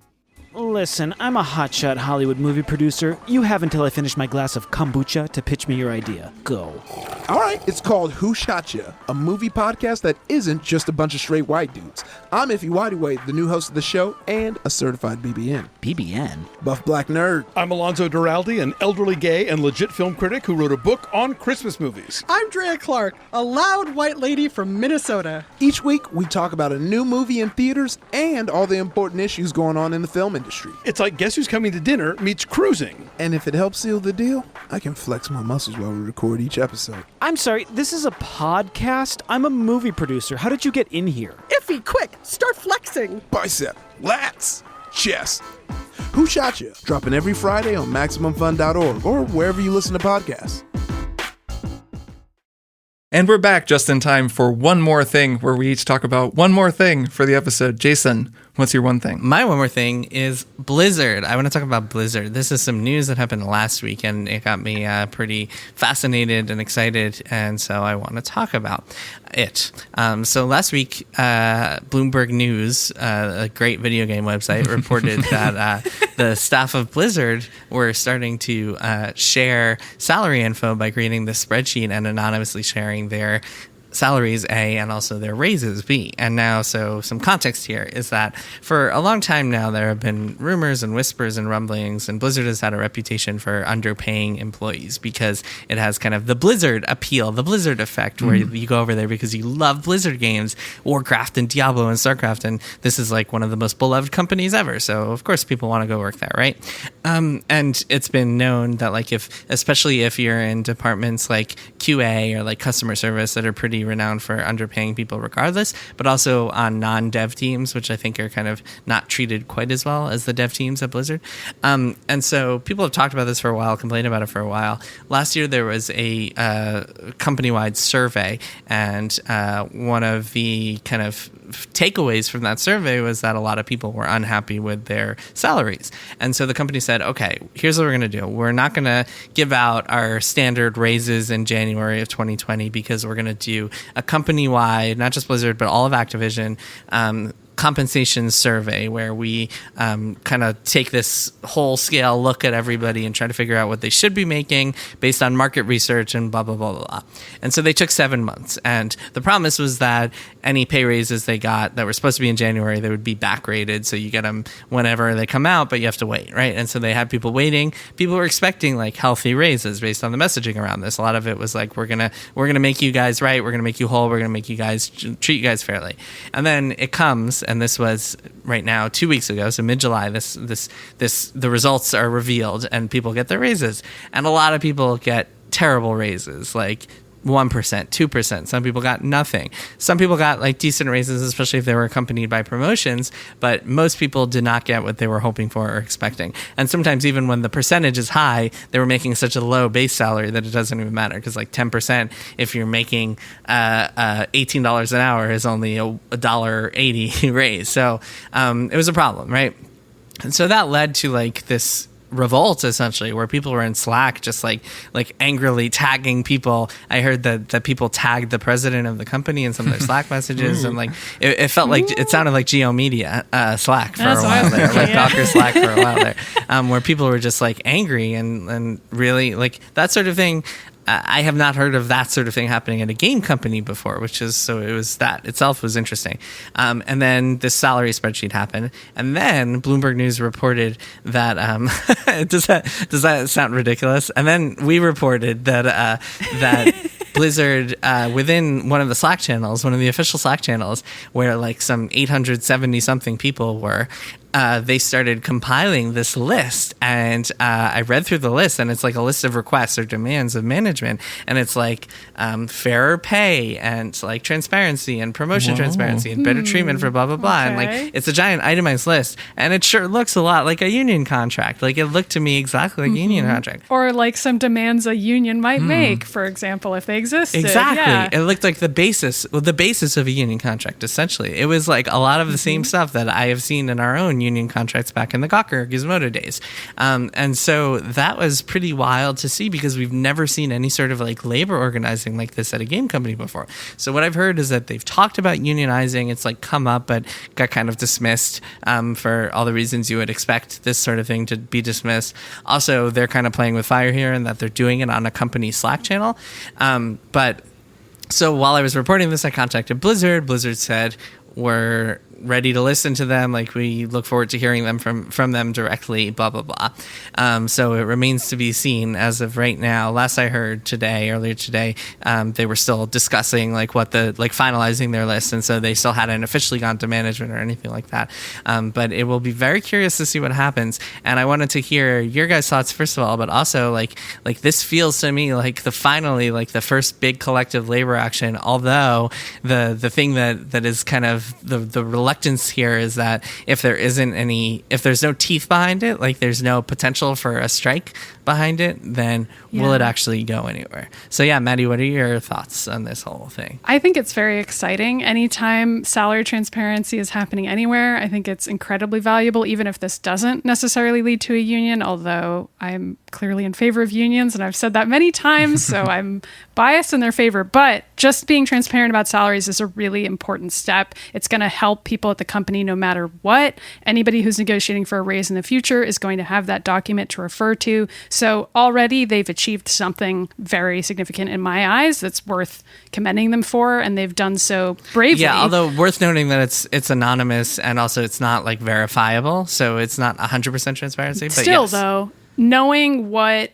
[SPEAKER 6] Listen, I'm a hotshot Hollywood movie producer. You have until I finish my glass of kombucha to pitch me your idea. Go.
[SPEAKER 7] All right, it's called Who Shot Ya, a movie podcast that isn't just a bunch of straight white dudes. I'm Iffy Whitey, the new host of the show and a certified BBN.
[SPEAKER 6] BBN?
[SPEAKER 7] Buff Black Nerd.
[SPEAKER 8] I'm Alonzo Duraldi, an elderly gay and legit film critic who wrote a book on Christmas movies.
[SPEAKER 9] I'm Drea Clark, a loud white lady from Minnesota.
[SPEAKER 7] Each week, we talk about a new movie in theaters and all the important issues going on in the film industry.
[SPEAKER 8] It's like Guess Who's Coming to Dinner meets cruising.
[SPEAKER 7] And if it helps seal the deal, I can flex my muscles while we record each episode.
[SPEAKER 6] I'm sorry, this is a podcast? I'm a movie producer. How did you get in here?
[SPEAKER 9] Iffy, quick, start flexing.
[SPEAKER 7] Bicep, lats, chest. Who Shot Ya? Dropping every Friday on MaximumFun.org or wherever you listen to podcasts.
[SPEAKER 3] And we're back just in time for one more thing, where we each talk about one more thing for the episode. Jason, what's your one thing?
[SPEAKER 1] My one more thing is Blizzard. I want to talk about Blizzard. This is some news that happened last week, and it got me pretty fascinated and excited, and so I want to talk about it. So last week, Bloomberg News, a great video game website, reported that the staff of Blizzard were starting to share salary info by creating this spreadsheet and anonymously sharing their salaries A and also their raises B. And now, so some context here is that for a long time now, there have been rumors and whispers and rumblings, and Blizzard has had a reputation for underpaying employees because it has kind of the Blizzard appeal, the Blizzard effect, where you go over there because you love Blizzard games, Warcraft and Diablo and StarCraft, and this is like one of the most beloved companies ever. So of course people want to go work there, right? And it's been known that like especially if you're in departments like QA or like customer service that are pretty renowned for underpaying people regardless, but also on non-dev teams, which I think are kind of not treated quite as well as the dev teams at Blizzard. And so people have talked about this for a while, complained about it for a while. Last year there was a company-wide survey, and one of the kind of takeaways from that survey was that a lot of people were unhappy with their salaries. And so the company said, okay, here's what we're going to do. We're not going to give out our standard raises in January of 2020 because we're going to do a company-wide, not just Blizzard, but all of Activision, compensation survey where we kind of take this whole scale look at everybody and try to figure out what they should be making based on market research and blah, blah, blah, blah, blah. And so they took 7 months. And the promise was that any pay raises they got that were supposed to be in January, they would be backgraded. So you get them whenever they come out, but you have to wait, right? And so they had people waiting. People were expecting like healthy raises based on the messaging around this. A lot of it was like, we're gonna make you guys right. We're going to make you whole. We're going to make you guys treat you guys fairly. And then it comes, and this was right now 2 weeks ago, so mid-July, the results are revealed and people get their raises, and a lot of people get terrible raises, like 1%, 2%. Some people got nothing. Some people got like decent raises, especially if they were accompanied by promotions, but most people did not get what they were hoping for or expecting. And sometimes even when the percentage is high, they were making such a low base salary that it doesn't even matter, because like 10%, if you're making $18 an hour, is only a $1.80 raise. So it was a problem, right? And so that led to like this revolt, essentially, where people were in Slack just like angrily tagging people. I heard that people tagged the president of the company in some of their Slack messages, and like it felt like it sounded like Geo Media Slack for a while there, like Docker Slack for a while there, where people were just like angry and really like that sort of thing. I have not heard of that sort of thing happening at a game company before, that itself was interesting. And then this salary spreadsheet happened, and then Bloomberg News reported that does that sound ridiculous? And then we reported that Blizzard, within one of the Slack channels, one of the official Slack channels, where like some 870 something people were, they started compiling this list, and I read through the list, and it's like a list of requests or demands of management, and it's like fairer pay and like transparency and promotion transparency and better treatment for blah blah blah, and like it's a giant itemized list, and it sure looks a lot like a union contract. Like it looked to me exactly like a union contract,
[SPEAKER 2] or like some demands a union might make, for example, if they existed.
[SPEAKER 1] Exactly, it looked like the basis of a union contract. Essentially, it was like a lot of the same stuff that I have seen in our own union contracts back in the Gawker Gizmodo days. And so that was pretty wild to see, because we've never seen any sort of like labor organizing like this at a game company before. So what I've heard is that they've talked about unionizing. It's like come up, but got kind of dismissed for all the reasons you would expect this sort of thing to be dismissed. Also, they're kind of playing with fire here, in that they're doing it on a company Slack channel. But so while I was reporting this, I contacted Blizzard. Blizzard said, we're ready to listen to them. Like, we look forward to hearing them from them directly, blah, blah, blah. So it remains to be seen as of right now. Last I heard earlier today, they were still discussing finalizing their list. And so they still hadn't officially gone to management or anything like that. But it will be very curious to see what happens. And I wanted to hear your guys' thoughts, first of all, but also like this feels to me like the first big collective labor action, although the thing that is kind of the reluctance here is that if there's no teeth behind it, like there's no potential for a strike behind it, then will it actually go anywhere? So yeah, Maddy, what are your thoughts on this whole thing?
[SPEAKER 2] I think it's very exciting. Anytime salary transparency is happening anywhere, I think it's incredibly valuable, even if this doesn't necessarily lead to a union, although I'm clearly in favor of unions, and I've said that many times, so I'm biased in their favor. But just being transparent about salaries is a really important step. It's going to help people at the company no matter what. Anybody who's negotiating for a raise in the future is going to have that document to refer to. So already they've achieved something very significant in my eyes that's worth commending them for, and they've done so bravely.
[SPEAKER 1] Yeah, although worth noting that it's anonymous, and also it's not like verifiable, so it's not 100% transparency. But
[SPEAKER 2] still,
[SPEAKER 1] yes.
[SPEAKER 2] Though, knowing what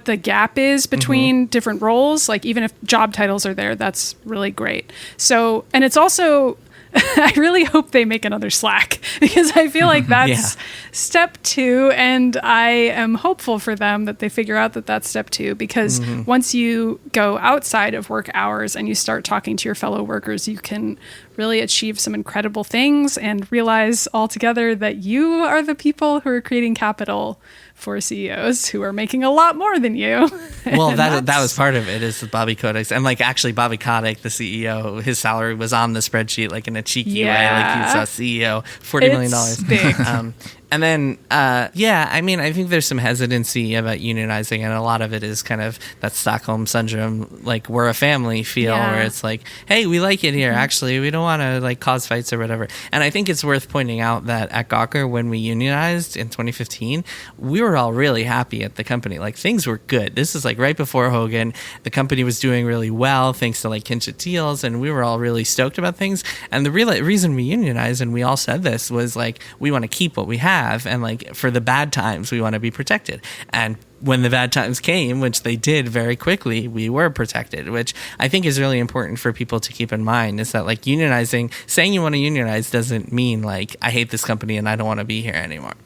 [SPEAKER 2] the gap is between different roles, like even if job titles are there, that's really great. So, and it's also, I really hope they make another Slack, because I feel like that's step 2, and I am hopeful for them that they figure out that that's step 2, because once you go outside of work hours and you start talking to your fellow workers, you can really achieve some incredible things and realize altogether that you are the people who are creating capital for CEOs who are making a lot more than you.
[SPEAKER 1] Well, that was part of it, is Bobby Kotick. And like actually Bobby Kotick, the CEO, his salary was on the spreadsheet, like in a cheeky way. Like he's a CEO, $40 million.
[SPEAKER 2] It's big.
[SPEAKER 1] And then, I mean, I think there's some hesitancy about unionizing, and a lot of it is kind of that Stockholm syndrome, like we're a family feel, where it's like, hey, we like it here. Actually, we don't want to like cause fights or whatever. And I think it's worth pointing out that at Gawker, when we unionized in 2015, we were all really happy at the company. Like things were good. This is like right before Hogan. The company was doing really well thanks to like kinship deals, and we were all really stoked about things. And the real reason we unionized, and we all said this, was like we want to keep what we have. And like for the bad times, we want to be protected. And when the bad times came, which they did very quickly, we were protected, which I think is really important for people to keep in mind, is that like unionizing, saying you want to unionize doesn't mean like I hate this company and I don't want to be here anymore.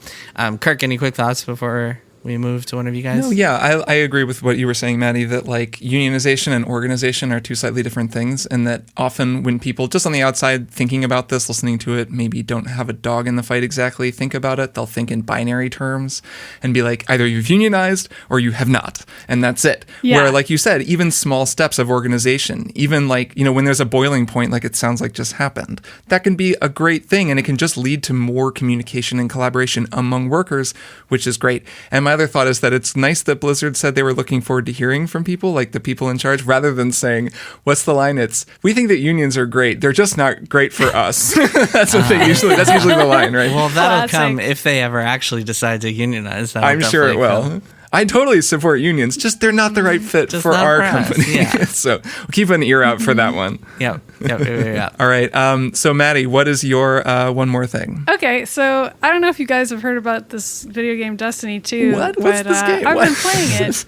[SPEAKER 1] Kirk, any quick thoughts before we move to one of you guys?
[SPEAKER 3] No, yeah, I agree with what you were saying, Maddy, that like unionization and organization are two slightly different things, and that often when people just on the outside thinking about this, listening to it, maybe don't have a dog in the fight exactly, think about it, they'll think in binary terms and be like, either you've unionized or you have not, and that's it.
[SPEAKER 2] Yeah.
[SPEAKER 3] Where, like you said, even small steps of organization, even like, when there's a boiling point, like it sounds like just happened, that can be a great thing, and it can just lead to more communication and collaboration among workers, which is great. And my other thought is that it's nice that Blizzard said they were looking forward to hearing from people, like the people in charge, rather than saying, what's the line? It's, we think that unions are great. They're just not great for us. That's usually the line, right?
[SPEAKER 1] Well, that'll come if they ever actually decide to unionize.
[SPEAKER 3] I'm sure it will. I totally support unions. Just they're not the right fit
[SPEAKER 1] Just
[SPEAKER 3] for
[SPEAKER 1] not
[SPEAKER 3] our
[SPEAKER 1] for us,
[SPEAKER 3] company.
[SPEAKER 1] yeah.
[SPEAKER 3] So we'll keep an ear out for that one.
[SPEAKER 1] Yep.
[SPEAKER 3] All right. So Maddie, what is your one more thing?
[SPEAKER 2] Okay, so I don't know if you guys have heard about this video game Destiny 2.
[SPEAKER 3] What? What's
[SPEAKER 2] but,
[SPEAKER 3] this game?
[SPEAKER 2] I've
[SPEAKER 3] What?
[SPEAKER 2] been playing it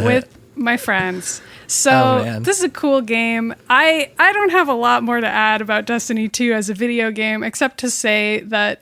[SPEAKER 2] with my friends. So
[SPEAKER 1] Oh, man.
[SPEAKER 2] this is a cool game. I don't have a lot more to add about Destiny 2 as a video game, except to say that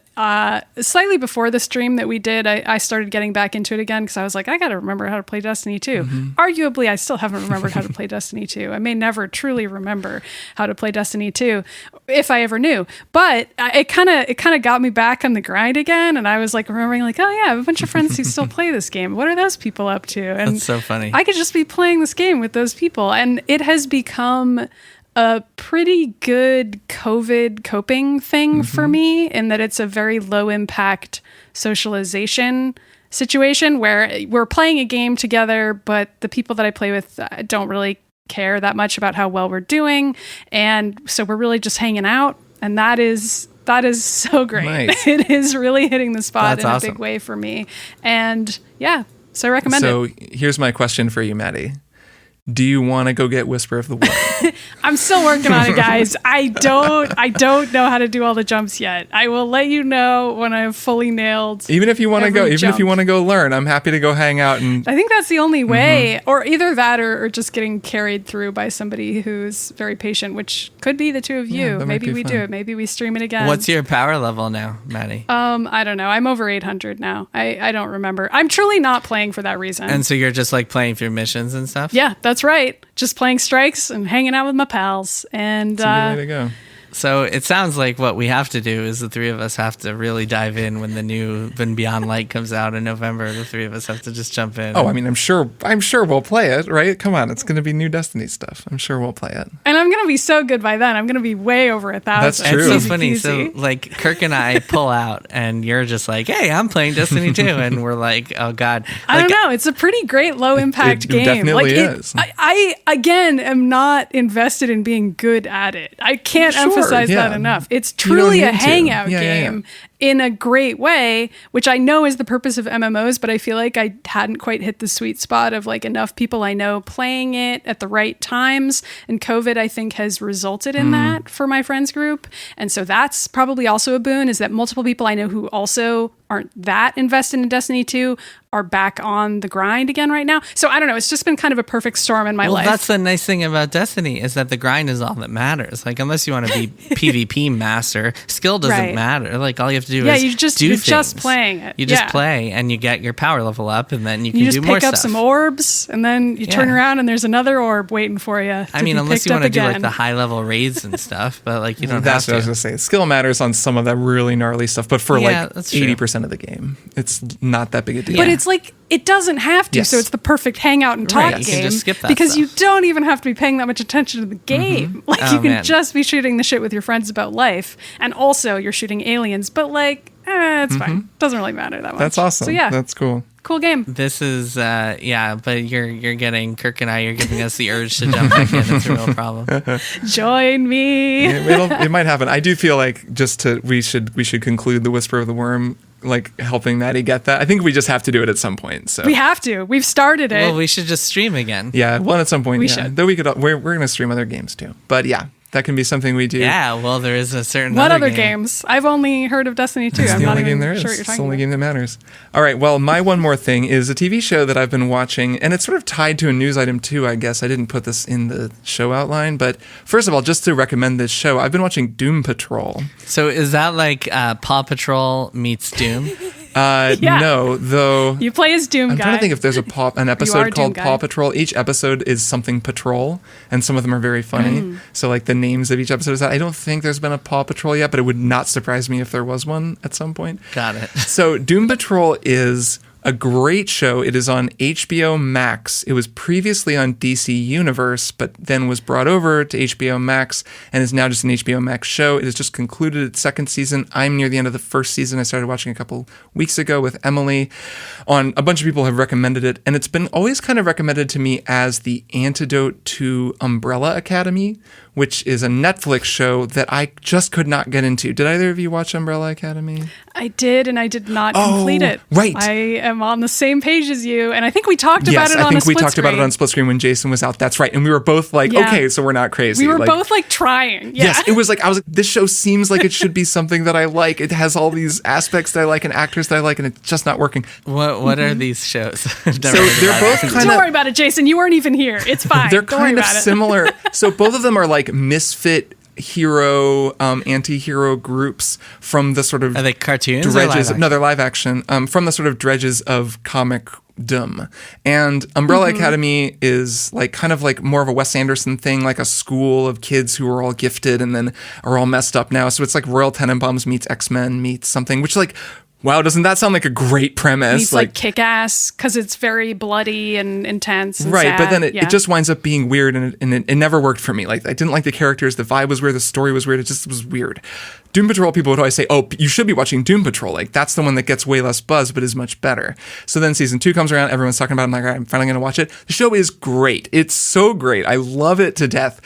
[SPEAKER 2] slightly before the stream that we did, I started getting back into it again because I was like, I got to remember how to play Destiny 2. Arguably, I still haven't remembered how to play Destiny 2. I may never truly remember how to play Destiny 2 if I ever knew. But it kind of got me back on the grind again, and I was like remembering like, oh yeah, I have a bunch of friends who still play this game. What are those people up to? And
[SPEAKER 1] That's so funny.
[SPEAKER 2] I could just be playing this game with those people, and it has become a pretty good COVID coping thing for me in that it's a very low impact socialization situation where we're playing a game together, but the people that I play with don't really care that much about how well we're doing. And so we're really just hanging out. And that is so great.
[SPEAKER 3] Nice.
[SPEAKER 2] It is really hitting the spot
[SPEAKER 1] That's
[SPEAKER 2] in
[SPEAKER 1] awesome.
[SPEAKER 2] a big way for me. And yeah, so I recommend it.
[SPEAKER 3] So here's my question for you, Maddie. Do you want to go get Whisper of the Worm?
[SPEAKER 2] I'm still working on it, guys. I don't know how to do all the jumps yet. I will let you know when I've fully nailed.
[SPEAKER 3] Even if you want to go,
[SPEAKER 2] every
[SPEAKER 3] even if you
[SPEAKER 2] jump.
[SPEAKER 3] want to go learn, I'm happy to go hang out and.
[SPEAKER 2] I think that's the only way, or either that, or just getting carried through by somebody who's very patient, which could be the two of
[SPEAKER 3] Yeah,
[SPEAKER 2] you.
[SPEAKER 3] that might
[SPEAKER 2] Maybe
[SPEAKER 3] be
[SPEAKER 2] we
[SPEAKER 3] fun.
[SPEAKER 2] do it. Maybe we stream it again.
[SPEAKER 1] What's your power level now, Maddie?
[SPEAKER 2] I don't know. I'm over 800 now. I don't remember. I'm truly not playing for that reason.
[SPEAKER 1] And so you're just like playing through missions and stuff?
[SPEAKER 2] yeah, that's right. Just playing strikes and hanging out with my pals. And
[SPEAKER 3] It's a good way to go.
[SPEAKER 1] So it sounds like what we have to do is the three of us have to really dive in when the new Beyond Light comes out in November. The three of us have to just jump in.
[SPEAKER 3] Oh, I mean, I'm sure we'll play it, right? Come on, it's going to be new Destiny stuff. I'm sure we'll play it.
[SPEAKER 2] And I'm going to be so good by then. I'm going to be way over 1,000.
[SPEAKER 3] That's true.
[SPEAKER 1] It's so
[SPEAKER 2] Easy
[SPEAKER 1] funny.
[SPEAKER 2] peasy.
[SPEAKER 1] So like Kirk and I pull out and you're just like, hey, I'm playing Destiny 2. And we're like, oh God.
[SPEAKER 2] I
[SPEAKER 1] Like,
[SPEAKER 2] don't know. It's a pretty great low impact
[SPEAKER 3] it
[SPEAKER 2] game.
[SPEAKER 3] definitely is.
[SPEAKER 2] I again am not invested in being good at it. I can't
[SPEAKER 3] Sure,
[SPEAKER 2] emphasize
[SPEAKER 3] yeah.
[SPEAKER 2] that enough. It's
[SPEAKER 3] You don't
[SPEAKER 2] truly a
[SPEAKER 3] need to.
[SPEAKER 2] hangout
[SPEAKER 3] Yeah, yeah, yeah.
[SPEAKER 2] game in a great way, which I know is the purpose of MMOs, but I feel like I hadn't quite hit the sweet spot of like enough people I know playing it at the right times. And COVID, I think, has resulted in that for my friends group. And so that's probably also a boon, is that multiple people I know who also aren't that invested in Destiny 2 are back on the grind again right now. So I don't know. It's just been kind of a perfect storm in my
[SPEAKER 1] well,
[SPEAKER 2] life.
[SPEAKER 1] that's the nice thing about Destiny is that the grind is all that matters. Like, unless you want to be PvP master, skill doesn't
[SPEAKER 2] Right.
[SPEAKER 1] matter. Like, all you have to do
[SPEAKER 2] Yeah,
[SPEAKER 1] is
[SPEAKER 2] you're
[SPEAKER 1] do
[SPEAKER 2] just
[SPEAKER 1] things.
[SPEAKER 2] playing it.
[SPEAKER 1] You just
[SPEAKER 2] Yeah.
[SPEAKER 1] play and you get your power level up, and then you can
[SPEAKER 2] You just
[SPEAKER 1] do more
[SPEAKER 2] pick up
[SPEAKER 1] stuff.
[SPEAKER 2] some orbs, and then you turn
[SPEAKER 1] Yeah.
[SPEAKER 2] around, and there's another orb waiting for you.
[SPEAKER 1] I mean, unless you
[SPEAKER 2] want to
[SPEAKER 1] do like the high level raids and stuff, but like you don't
[SPEAKER 3] That's
[SPEAKER 1] have
[SPEAKER 3] what I was
[SPEAKER 1] to.
[SPEAKER 3] going to say. Skill matters on some of that really gnarly stuff, but for
[SPEAKER 1] Yeah,
[SPEAKER 3] like
[SPEAKER 1] that's true.
[SPEAKER 3] 80% of the game, it's not that big a deal.
[SPEAKER 2] But it's like it doesn't have to,
[SPEAKER 3] Yes.
[SPEAKER 2] so it's the perfect hangout and talk
[SPEAKER 1] Right, you
[SPEAKER 2] game.
[SPEAKER 1] can just skip that
[SPEAKER 2] because you
[SPEAKER 1] stuff.
[SPEAKER 2] don't even have to be paying that much attention to the game. Like
[SPEAKER 1] Oh,
[SPEAKER 2] you can
[SPEAKER 1] man.
[SPEAKER 2] just be shooting the shit with your friends about life, and also you're shooting aliens. But like, it's fine. Doesn't really matter that much.
[SPEAKER 3] That's awesome.
[SPEAKER 2] So yeah,
[SPEAKER 3] That's cool.
[SPEAKER 2] cool game.
[SPEAKER 1] This is but you're getting Kirk and I. You're giving us the urge to jump back in. It's a real problem.
[SPEAKER 2] Join me.
[SPEAKER 3] It might happen. I do feel like we should conclude the Whisper of the Worm, like helping Maddie get that. I think we just have to do it at some point. So
[SPEAKER 2] We have to. We've started it.
[SPEAKER 1] Well, we should just stream again.
[SPEAKER 3] yeah, well, at some point,
[SPEAKER 2] We
[SPEAKER 3] yeah.
[SPEAKER 2] should.
[SPEAKER 3] Though we're going to stream other games too. But yeah, that can be something we do.
[SPEAKER 1] Yeah, well, there is a certain
[SPEAKER 2] What other
[SPEAKER 1] game.
[SPEAKER 2] games? I've only heard of Destiny 2.
[SPEAKER 3] It's
[SPEAKER 2] I'm
[SPEAKER 3] the
[SPEAKER 2] not
[SPEAKER 3] only
[SPEAKER 2] even
[SPEAKER 3] game there is.
[SPEAKER 2] sure what you're
[SPEAKER 3] It's the
[SPEAKER 2] talking
[SPEAKER 3] only
[SPEAKER 2] about.
[SPEAKER 3] game that matters. All right. Well, my one more thing is a TV show that I've been watching, and it's sort of tied to a news item too, I guess. I didn't put this in the show outline, but first of all, just to recommend this show, I've been watching Doom Patrol.
[SPEAKER 1] So is that like Paw Patrol meets Doom?
[SPEAKER 2] Yeah.
[SPEAKER 3] No, though.
[SPEAKER 2] You play as Doom
[SPEAKER 3] I'm
[SPEAKER 2] Guy.
[SPEAKER 3] trying to think if there's an
[SPEAKER 2] are
[SPEAKER 3] episode
[SPEAKER 2] Doom
[SPEAKER 3] called
[SPEAKER 2] Guy.
[SPEAKER 3] Paw Patrol. Each episode is something patrol, and some of them are very funny. So like the names of each episode is that. I don't think there's been a Paw Patrol yet, but it would not surprise me if there was one at some point.
[SPEAKER 1] Got it.
[SPEAKER 3] So Doom Patrol is a great show. It is on HBO Max. It was previously on DC Universe, but then was brought over to HBO Max and is now just an HBO Max show. It has just concluded its second season. I'm near the end of the first season. I started watching a couple weeks ago with Emily. A bunch of people have recommended it, and it's been always kind of recommended to me as the antidote to Umbrella Academy, which is a Netflix show that I just could not get into. Did either of you watch Umbrella Academy?
[SPEAKER 2] I did, and I did not complete it.
[SPEAKER 3] Right.
[SPEAKER 2] I am on the same page as you, and I think we talked about it on a split screen.
[SPEAKER 3] Yes, I think we talked about it on split screen when Jason was out. That's right. And we were both like, okay, so we're not crazy.
[SPEAKER 2] We were both like trying. Yeah.
[SPEAKER 3] Yes, it was like, I was like, this show seems like it should be something that I like. It has all these aspects that I like and actors that I like, and it's just not working.
[SPEAKER 1] What are these shows?
[SPEAKER 3] So they're both kind of...
[SPEAKER 2] Don't worry about it, Jason. You weren't even here. It's fine.
[SPEAKER 3] They're
[SPEAKER 2] Don't worry
[SPEAKER 3] kind of
[SPEAKER 2] about it.
[SPEAKER 3] similar. So both of them are like misfit hero, anti-hero groups from the sort of...
[SPEAKER 1] Are they cartoons
[SPEAKER 3] dredges?
[SPEAKER 1] or live
[SPEAKER 3] No, they're live action. From the sort of dredges of comicdom. And Umbrella Academy is like kind of like more of a Wes Anderson thing, like a school of kids who are all gifted and then are all messed up now. So it's like Royal Tenenbaums meets X-Men meets something, which like... Wow, doesn't that sound like a great premise?
[SPEAKER 2] He's like kick-ass because it's very bloody and intense and
[SPEAKER 3] right,
[SPEAKER 2] sad.
[SPEAKER 3] but then it just winds up being weird, and it never worked for me. Like, I didn't like the characters, the vibe was weird, the story was weird, it just was weird. Doom Patrol, people would always say, oh, you should be watching Doom Patrol. Like, that's the one that gets way less buzz, but is much better. So then season 2 comes around, everyone's talking about it, I'm like, all right, I'm finally going to watch it. The show is great. It's so great. I love it to death.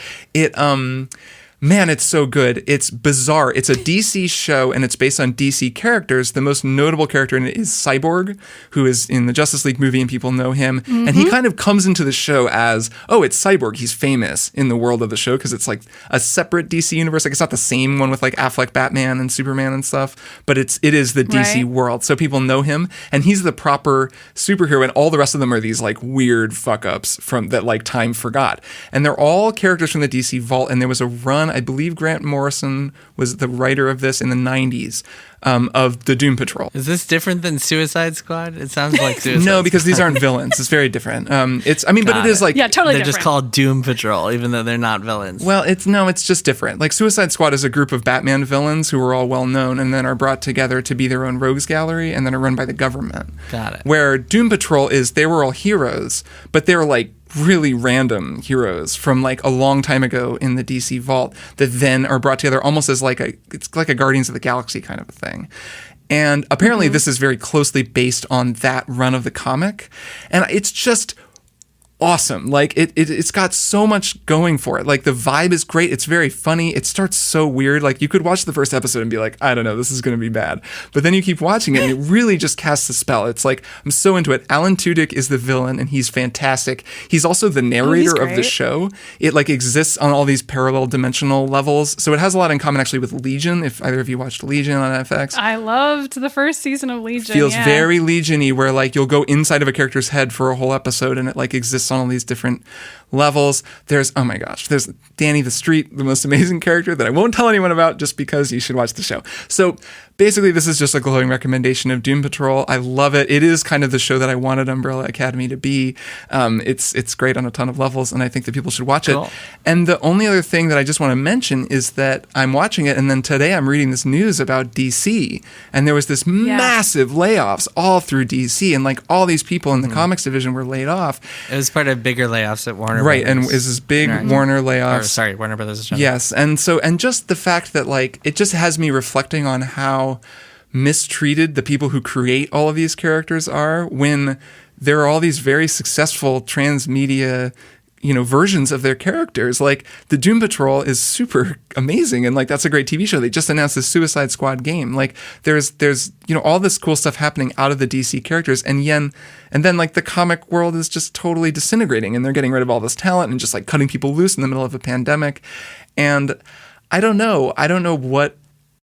[SPEAKER 3] Man, it's so good. It's bizarre. It's a DC show, and it's based on DC characters. The most notable character in it is Cyborg, who is in the Justice League movie, and people know him. Mm-hmm. And he kind of comes into the show as, oh, it's Cyborg. He's famous in the world of the show because it's like a separate DC universe. Like, it's not the same one with like Affleck, Batman, and Superman and stuff, but it is the DC world. So people know him, and he's the proper superhero, and all the rest of them are these like weird fuck-ups from that like time forgot. And they're all characters from the DC vault, and there was a run, I believe Grant Morrison was the writer of this in the 90s, of the Doom Patrol.
[SPEAKER 1] Is this different than Suicide Squad? It sounds like Suicide
[SPEAKER 3] No, because these aren't villains. It's very different. But it is like...
[SPEAKER 2] Yeah, totally
[SPEAKER 1] They're
[SPEAKER 2] different.
[SPEAKER 1] just called Doom Patrol, even though they're not villains.
[SPEAKER 3] Well, it's just different. Like, Suicide Squad is a group of Batman villains who are all well-known and then are brought together to be their own rogues gallery and then are run by the government.
[SPEAKER 1] Got it.
[SPEAKER 3] Where Doom Patrol is, they were all heroes, but they're like really random heroes from like a long time ago in the DC vault that then are brought together almost as it's like a Guardians of the Galaxy kind of a thing. And apparently this is very closely based on that run of the comic. And it's just awesome. Like, it's got so much going for it. Like, the vibe is great. It's very funny. It starts so weird. Like, you could watch the first episode and be like, I don't know, this is going to be bad. But then you keep watching it and it really just casts a spell. It's like, I'm so into it. Alan Tudyk is the villain and he's fantastic. He's also the narrator of the show. It like exists on all these parallel dimensional levels. So it has a lot in common actually with Legion, if either of you watched Legion on FX.
[SPEAKER 2] I loved the first season of Legion.
[SPEAKER 3] Feels very Legion-y, where like you'll go inside of a character's head for a whole episode and it like exists on all these different levels. There's Danny the Street, the most amazing character that I won't tell anyone about just because you should watch the show. So basically this is just a glowing recommendation of Doom Patrol. I love it. It is kind of the show that I wanted Umbrella Academy to be. It's great on a ton of levels and I think that people should watch it. And the only other thing that I just want to mention is that I'm watching it and then today I'm reading this news about DC and there was this massive layoffs all through DC and like all these people in the comics division were laid off.
[SPEAKER 1] It was part of bigger layoffs at Warner
[SPEAKER 3] Right,
[SPEAKER 1] Brothers.
[SPEAKER 3] and is this big Warner layoffs.
[SPEAKER 1] Warner Brothers.
[SPEAKER 3] Yes, and just the fact that like it just has me reflecting on how mistreated the people who create all of these characters are when there are all these very successful transmedia versions of their characters. Like the Doom Patrol is super amazing and like that's a great TV show. They just announced the Suicide Squad game. Like there's all this cool stuff happening out of the DC characters and then like the comic world is just totally disintegrating and they're getting rid of all this talent and just like cutting people loose in the middle of a pandemic. And I don't know what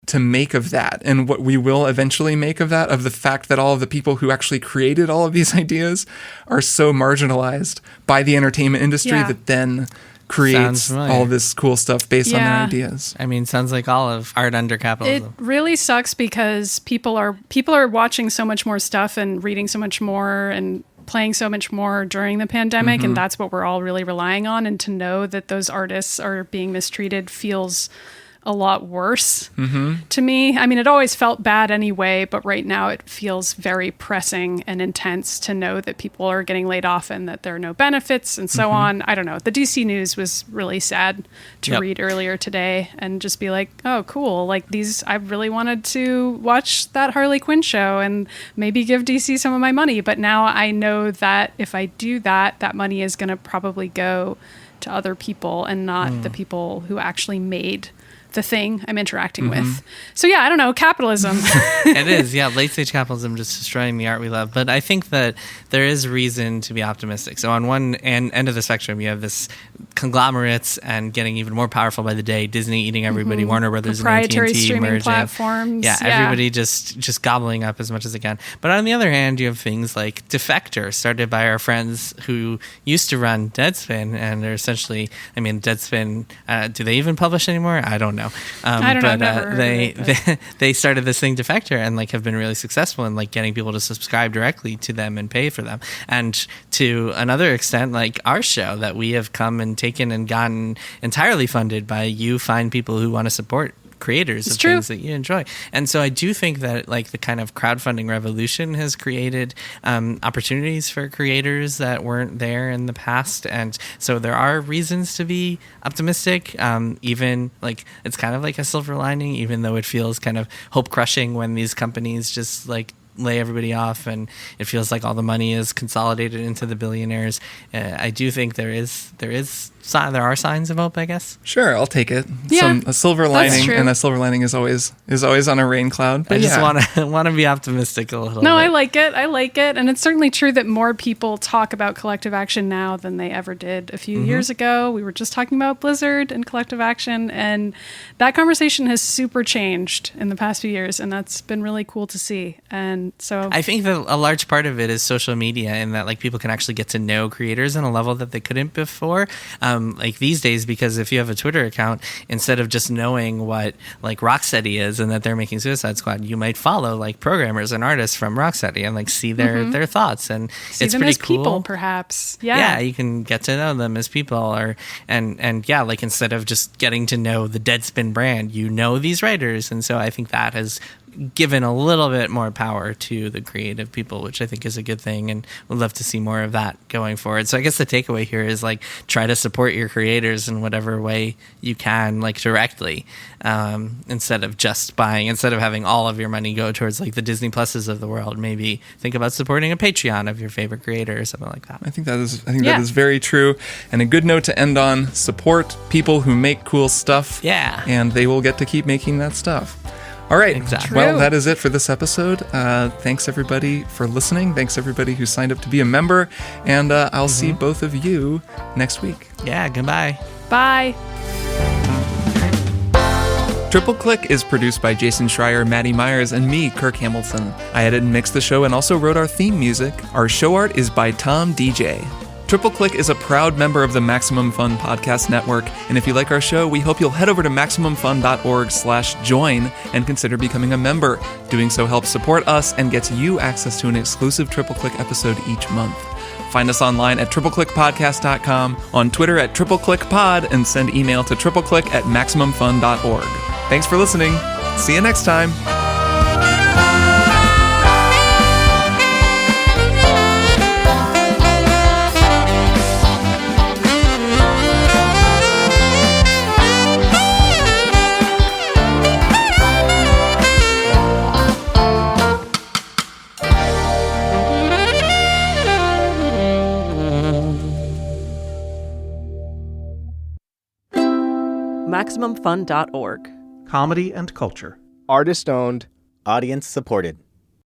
[SPEAKER 3] to make of that and what we will eventually make of that, of the fact that all of the people who actually created all of these ideas are so marginalized by the entertainment industry that then creates all this cool stuff based on their ideas.
[SPEAKER 1] I mean, sounds like all of art under capitalism.
[SPEAKER 2] It really sucks because people are watching so much more stuff and reading so much more and playing so much more during the pandemic, and that's what we're all really relying on. And to know that those artists are being mistreated feels a lot worse to me. I mean, it always felt bad anyway, but right now it feels very pressing and intense to know that people are getting laid off and that there are no benefits and so on. I don't know. The DC news was really sad to read earlier today and just be like, oh, cool. Like I really wanted to watch that Harley Quinn show and maybe give DC some of my money. But now I know that if I do that, that money is going to probably go to other people and not the people who actually made the thing I'm interacting with. So yeah, I don't know, capitalism.
[SPEAKER 1] It is, yeah, late stage capitalism just destroying the art we love. But I think that there is reason to be optimistic. So on one end of the spectrum, you have this conglomerates and getting even more powerful by the day. Disney eating everybody, Warner Brothers and
[SPEAKER 2] Proprietary
[SPEAKER 1] AT&T
[SPEAKER 2] streaming
[SPEAKER 1] merging.
[SPEAKER 2] platforms.
[SPEAKER 1] Yeah, everybody just gobbling up as much as they can. But on the other hand, you have things like Defector, started by our friends who used to run Deadspin, and they're essentially, I mean, Deadspin, do they even publish anymore? I don't know.
[SPEAKER 2] I don't know. I've never heard of it,
[SPEAKER 1] they started this thing Defector and like have been really successful in like getting people to subscribe directly to them and pay for them. And to another extent, like our show that we have come and taken and gotten entirely funded by you find people who want to support creators of things that you enjoy. And so I do think that like the kind of crowdfunding revolution has created opportunities for creators that weren't there in the past. And so there are reasons to be optimistic. Even like it's kind of like a silver lining, even though it feels kind of hope crushing when these companies just like lay everybody off and it feels like all the money is consolidated into the billionaires. I do think there are signs of hope, I guess.
[SPEAKER 3] Sure, I'll take it.
[SPEAKER 2] Yeah,
[SPEAKER 3] a silver lining, and a silver lining is always on a rain cloud. But
[SPEAKER 1] I just want to be optimistic a little.
[SPEAKER 2] No,
[SPEAKER 1] bit.
[SPEAKER 2] I like it, and it's certainly true that more people talk about collective action now than they ever did a few years ago. We were just talking about Blizzard and collective action, and that conversation has super changed in the past few years, and that's been really cool to see. And so
[SPEAKER 1] I think that a large part of it is social media, and that like people can actually get to know creators on a level that they couldn't before. Like these days, because if you have a Twitter account, instead of just knowing what like Rocksteady is and that they're making Suicide Squad, you might follow like programmers and artists from Rocksteady and like see their thoughts, and
[SPEAKER 2] see
[SPEAKER 1] it's
[SPEAKER 2] them
[SPEAKER 1] pretty
[SPEAKER 2] as
[SPEAKER 1] cool.
[SPEAKER 2] people, perhaps.
[SPEAKER 1] Yeah, you can get to know them as people, and yeah, like instead of just getting to know the Deadspin brand, you know these writers, and so I think that has given a little bit more power to the creative people, which I think is a good thing, and would love to see more of that going forward. So I guess the takeaway here is like try to support your creators in whatever way you can, like directly, instead of having all of your money go towards like the Disney Pluses of the world. Maybe think about supporting a Patreon of your favorite creator or something like that.
[SPEAKER 3] I think that is very true, and a good note to end on. Support people who make cool stuff.
[SPEAKER 1] Yeah,
[SPEAKER 3] and they will get to keep making that stuff. All right.
[SPEAKER 1] Exactly.
[SPEAKER 3] Well, that is it for this episode. Thanks, everybody, for listening. Thanks, everybody who signed up to be a member. And I'll see both of you next week.
[SPEAKER 1] Yeah, goodbye.
[SPEAKER 2] Bye.
[SPEAKER 3] Triple Click is produced by Jason Schreier, Maddy Myers, and me, Kirk Hamilton. I edit and mix the show and also wrote our theme music. Our show art is by Tom DJ. Triple Click is a proud member of the Maximum Fun Podcast Network, and if you like our show, we hope you'll head over to MaximumFun.org/join and consider becoming a member. Doing so helps support us and gets you access to an exclusive Triple Click episode each month. Find us online at tripleclickpodcast.com, on Twitter at tripleclickpod, and send email to tripleclick@maximumfun.org. Thanks for listening. See you next time.
[SPEAKER 5] MaximumFun.org.
[SPEAKER 10] Comedy and culture.
[SPEAKER 11] Artist owned. Audience supported.